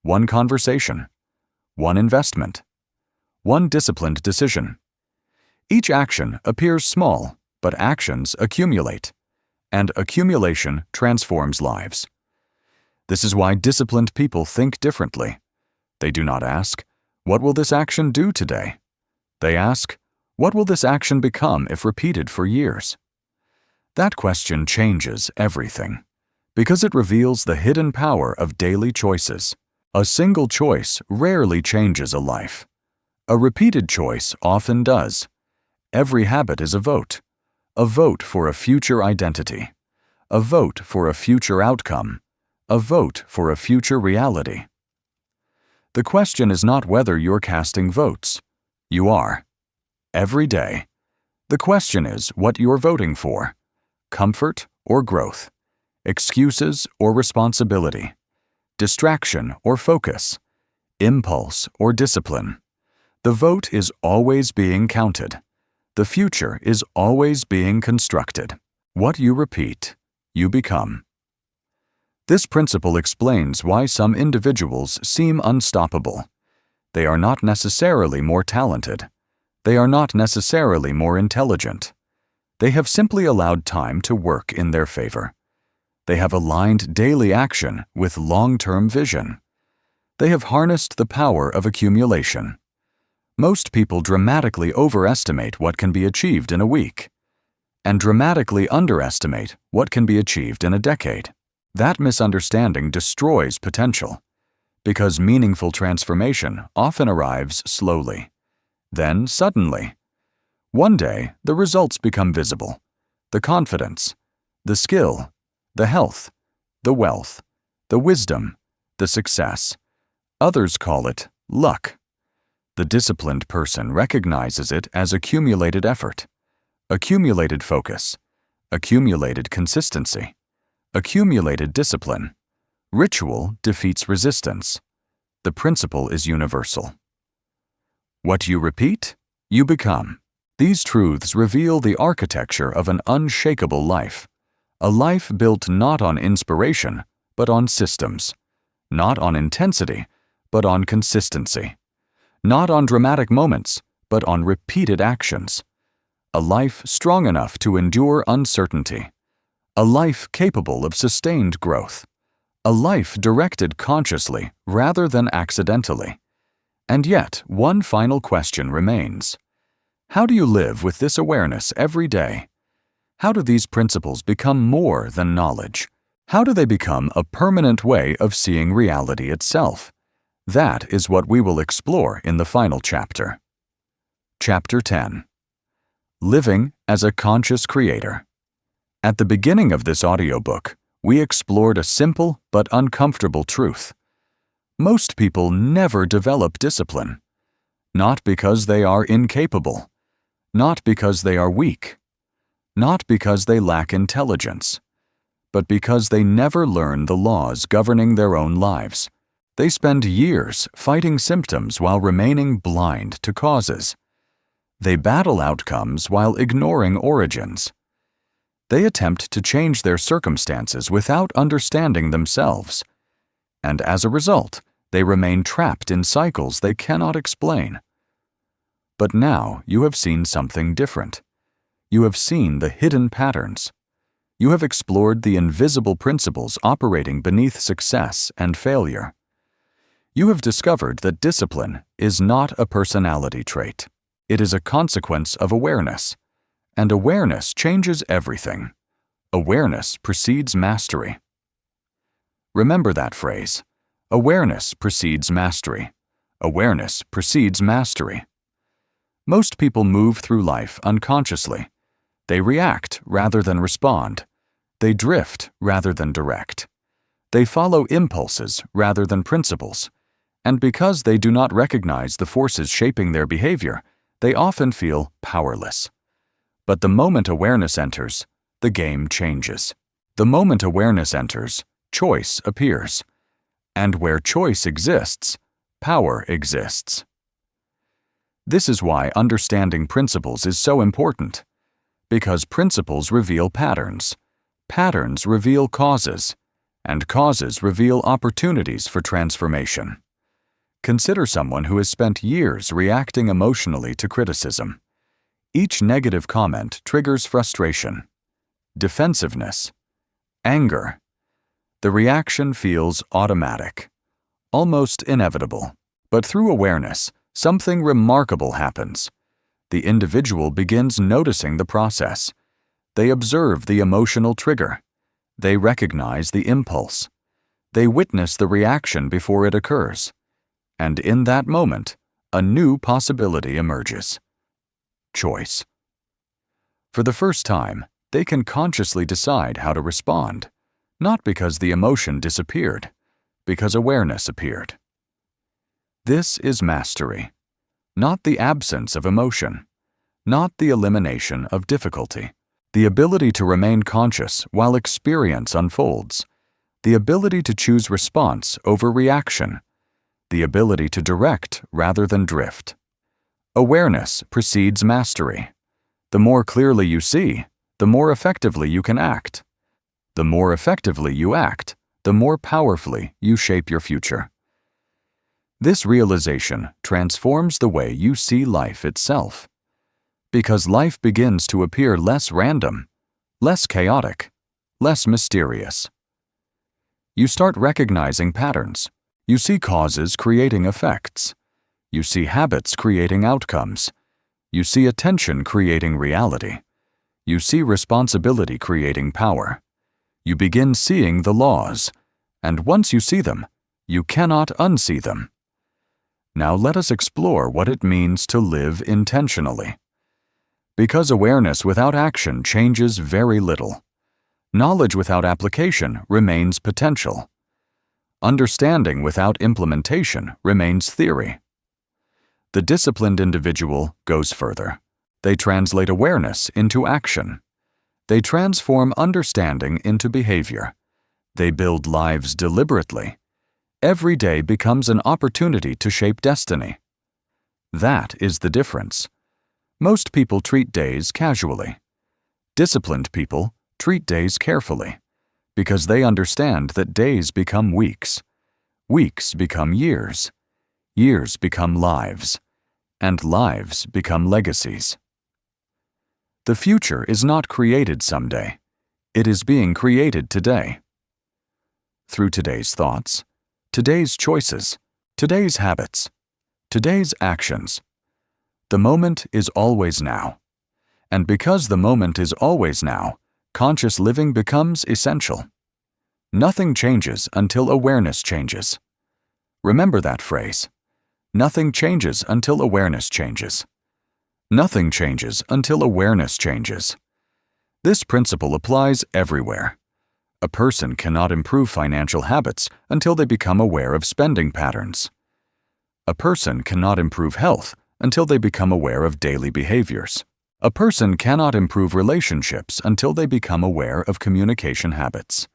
1 conversation, 1 investment, one disciplined decision. Each action appears small, but actions accumulate, and accumulation transforms lives. This is why disciplined people think differently. They do not ask, "What will this action do today?" They ask, "What will this action become if repeated for years?" That question changes everything, because it reveals the hidden power of daily choices. A single choice rarely changes a life. A repeated choice often does. Every habit is a vote for a future identity, a vote for a future outcome, a vote for a future reality. The question is not whether you're casting votes. You are. Every day. The question is what you're voting for: comfort or growth, excuses or responsibility, distraction or focus, impulse or discipline. The vote is always being counted. The future is always being constructed. What you repeat, you become. This principle explains why some individuals seem unstoppable. They are not necessarily more talented. They are not necessarily more intelligent. They have simply allowed time to work in their favor. They have aligned daily action with long-term vision. They have harnessed the power of accumulation. Most people dramatically overestimate what can be achieved in a week, and dramatically underestimate what can be achieved in a decade. That misunderstanding destroys potential, because meaningful transformation often arrives slowly, then suddenly. One day, the results become visible: the confidence, the skill, the health, the wealth, the wisdom, the success. Others call it luck. The disciplined person recognizes it as accumulated effort, accumulated focus, accumulated consistency, accumulated discipline. Ritual defeats resistance. The principle is universal. What you repeat, you become. These truths reveal the architecture of an unshakable life, a life built not on inspiration, but on systems, not on intensity, but on consistency, not on dramatic moments, but on repeated actions. A life strong enough to endure uncertainty. A life capable of sustained growth. A life directed consciously rather than accidentally. And yet, one final question remains. How do you live with this awareness every day? How do these principles become more than knowledge? How do they become a permanent way of seeing reality itself? That is what we will explore in the final chapter. Chapter 10. Living as a Conscious Creator. At the beginning of this audiobook, we explored a simple but uncomfortable truth. Most people never develop discipline. Not because they are incapable. Not because they are weak. Not because they lack intelligence. But because they never learn the laws governing their own lives. They spend years fighting symptoms while remaining blind to causes. They battle outcomes while ignoring origins. They attempt to change their circumstances without understanding themselves. And as a result, they remain trapped in cycles they cannot explain. But now you have seen something different. You have seen the hidden patterns. You have explored the invisible principles operating beneath success and failure. You have discovered that discipline is not a personality trait. It is a consequence of awareness. And awareness changes everything. Awareness precedes mastery. Remember that phrase. Awareness precedes mastery. Awareness precedes mastery. Most people move through life unconsciously. They react rather than respond. They drift rather than direct. They follow impulses rather than principles. And because they do not recognize the forces shaping their behavior, they often feel powerless. But the moment awareness enters, the game changes. The moment awareness enters, choice appears. And where choice exists, power exists. This is why understanding principles is so important. Because principles reveal patterns. Patterns reveal causes. And causes reveal opportunities for transformation. Consider someone who has spent years reacting emotionally to criticism. Each negative comment triggers frustration, defensiveness, anger. The reaction feels automatic, almost inevitable. But through awareness, something remarkable happens. The individual begins noticing the process. They observe the emotional trigger. They recognize the impulse. They witness the reaction before it occurs. And in that moment, a new possibility emerges. Choice. For the first time, they can consciously decide how to respond, not because the emotion disappeared, because awareness appeared. This is mastery, not the absence of emotion, not the elimination of difficulty. The ability to remain conscious while experience unfolds, the ability to choose response over reaction, the ability to direct rather than drift. Awareness precedes mastery. The more clearly you see, the more effectively you can act. The more effectively you act, the more powerfully you shape your future. This realization transforms the way you see life itself. Because life begins to appear less random, less chaotic, less mysterious. You start recognizing patterns. You see causes creating effects. You see habits creating outcomes. You see attention creating reality. You see responsibility creating power. You begin seeing the laws, and once you see them, you cannot unsee them. Now let us explore what it means to live intentionally. Because awareness without action changes very little. Knowledge without application remains potential. Understanding without implementation remains theory. The disciplined individual goes further. They translate awareness into action. They transform understanding into behavior. They build lives deliberately. Every day becomes an opportunity to shape destiny. That is the difference. Most people treat days casually. Disciplined people treat days carefully, because they understand that days become weeks, weeks become years, years become lives, and lives become legacies. The future is not created someday. It is being created today. Through today's thoughts, today's choices, today's habits, today's actions. The moment is always now. And because the moment is always now, conscious living becomes essential. Nothing changes until awareness changes. Remember that phrase. Nothing changes until awareness changes. Nothing changes until awareness changes. This principle applies everywhere. A person cannot improve financial habits until they become aware of spending patterns. A person cannot improve health until they become aware of daily behaviors. A person cannot improve relationships until they become aware of communication habits.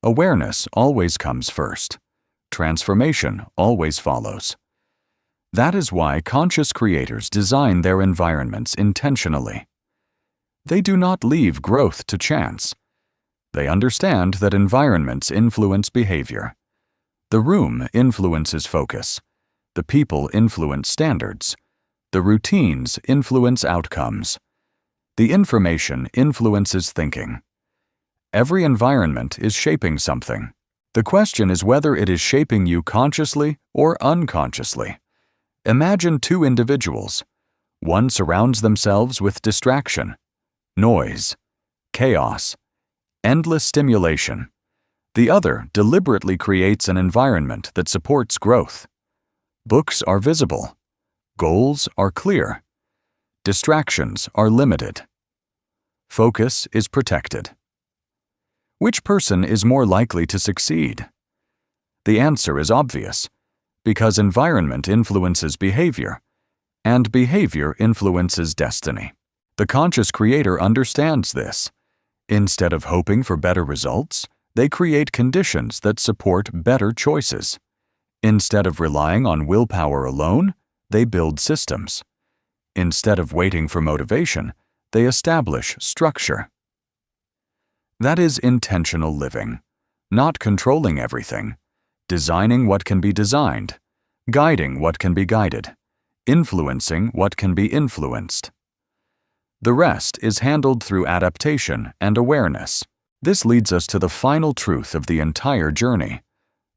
Awareness always comes first. Transformation always follows. That is why conscious creators design their environments intentionally. They do not leave growth to chance. They understand that environments influence behavior. The room influences focus. The people influence standards. The routines influence outcomes. The information influences thinking. Every environment is shaping something. The question is whether it is shaping you consciously or unconsciously. Imagine two individuals. One surrounds themselves with distraction, noise, chaos, endless stimulation. The other deliberately creates an environment that supports growth. Books are visible. Goals are clear. Distractions are limited. Focus is protected. Which person is more likely to succeed? The answer is obvious, because environment influences behavior, and behavior influences destiny. The conscious creator understands this. Instead of hoping for better results, they create conditions that support better choices. Instead of relying on willpower alone, they build systems. Instead of waiting for motivation, they establish structure. That is intentional living, not controlling everything, designing what can be designed, guiding what can be guided, influencing what can be influenced. The rest is handled through adaptation and awareness. This leads us to the final truth of the entire journey.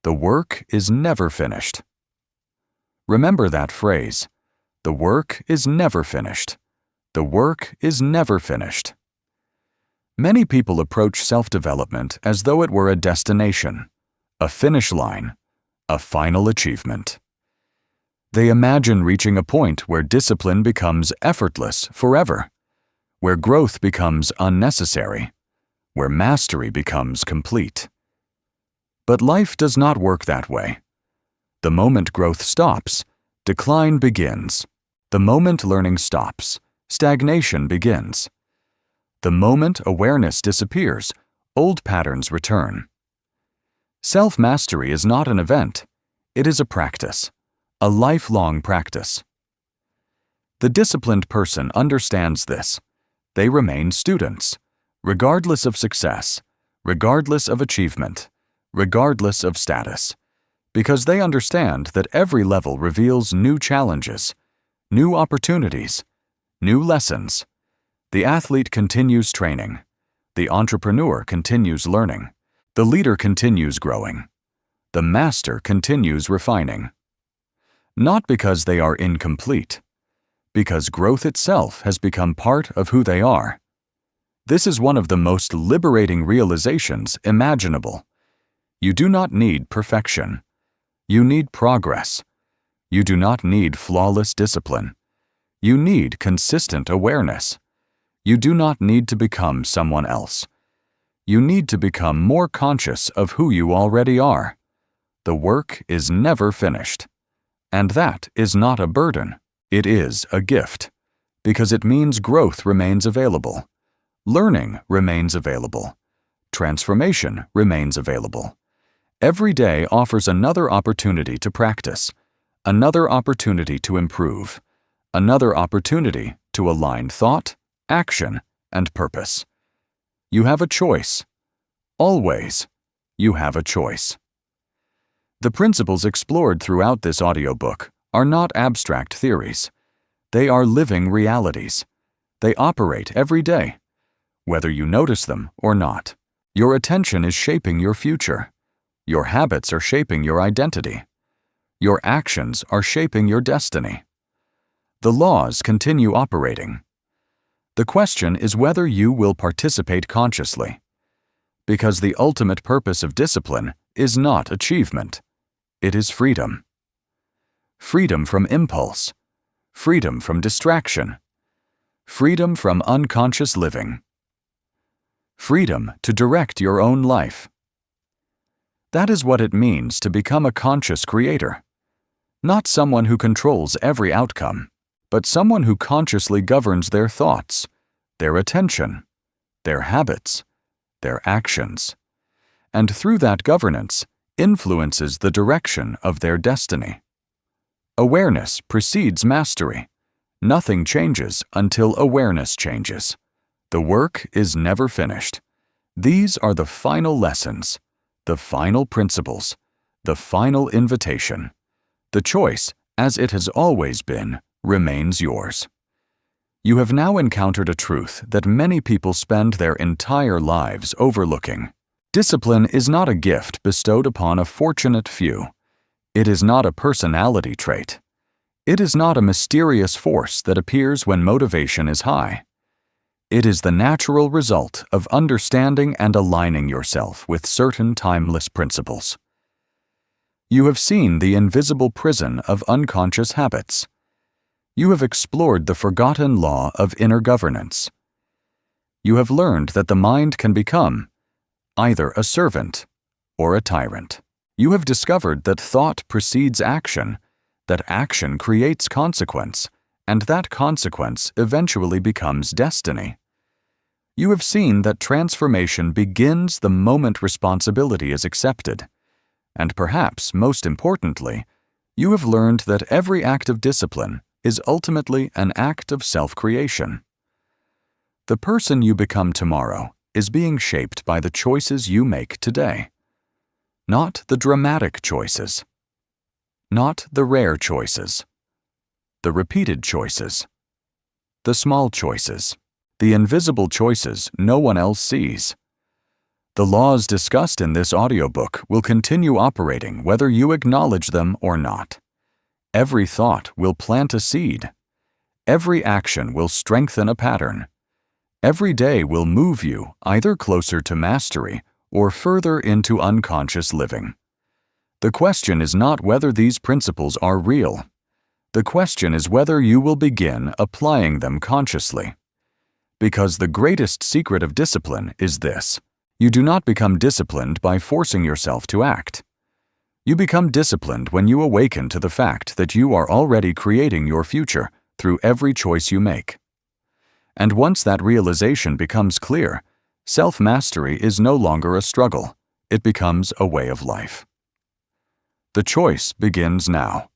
The work is never finished. Remember that phrase. The work is never finished. The work is never finished. Many people approach self-development as though it were a destination, a finish line, a final achievement. They imagine reaching a point where discipline becomes effortless forever, where growth becomes unnecessary, where mastery becomes complete. But life does not work that way. The moment growth stops, decline begins. The moment learning stops, stagnation begins. The moment awareness disappears, old patterns return. Self-mastery is not an event. It is a practice, a lifelong practice. The disciplined person understands this. They remain students, regardless of success, regardless of achievement, regardless of status, because they understand that every level reveals new challenges, new opportunities, new lessons. The athlete continues training. The entrepreneur continues learning. The leader continues growing. The master continues refining. Not because they are incomplete, because growth itself has become part of who they are. This is one of the most liberating realizations imaginable. You do not need perfection. You need progress. You do not need flawless discipline. You need consistent awareness. You do not need to become someone else. You need to become more conscious of who you already are. The work is never finished. And that is not a burden. It is a gift, because it means growth remains available. Learning remains available. Transformation remains available. Every day offers another opportunity to practice, another opportunity to improve, another opportunity to align thought, action, and purpose. You have a choice. Always, you have a choice. The principles explored throughout this audiobook are not abstract theories. They are living realities. They operate every day, whether you notice them or not. Your attention is shaping your future. Your habits are shaping your identity. Your actions are shaping your destiny. The laws continue operating. The question is whether you will participate consciously, because the ultimate purpose of discipline is not achievement. It is freedom. Freedom from impulse. Freedom from distraction. Freedom from unconscious living. Freedom to direct your own life. That is what it means to become a conscious creator. Not someone who controls every outcome, but someone who consciously governs their thoughts, their attention, their habits, their actions, and through that governance, influences the direction of their destiny. Awareness precedes mastery. Nothing changes until awareness changes. The work is never finished. These are the final lessons, the final principles, the final invitation. The choice, as it has always been, remains yours. You have now encountered a truth that many people spend their entire lives overlooking. Discipline is not a gift bestowed upon a fortunate few. It is not a personality trait. It is not a mysterious force that appears when motivation is high. It is the natural result of understanding and aligning yourself with certain timeless principles. You have seen the invisible prison of unconscious habits. You have explored the forgotten law of inner governance. You have learned that the mind can become either a servant or a tyrant. You have discovered that thought precedes action, that action creates consequence, and that consequence eventually becomes destiny. You have seen that transformation begins the moment responsibility is accepted. And perhaps most importantly, you have learned that every act of discipline is ultimately an act of self-creation. The person you become tomorrow is being shaped by the choices you make today, not the dramatic choices, not the rare choices, the repeated choices, the small choices, the invisible choices no one else sees. The laws discussed in this audiobook will continue operating whether you acknowledge them or not. Every thought will plant a seed. Every action will strengthen a pattern. Every day will move you either closer to mastery or further into unconscious living. The question is not whether these principles are real. The question is whether you will begin applying them consciously. Because the greatest secret of discipline is this: you do not become disciplined by forcing yourself to act. You become disciplined when you awaken to the fact that you are already creating your future through every choice you make. And once that realization becomes clear, self-mastery is no longer a struggle. It becomes a way of life. The choice begins now.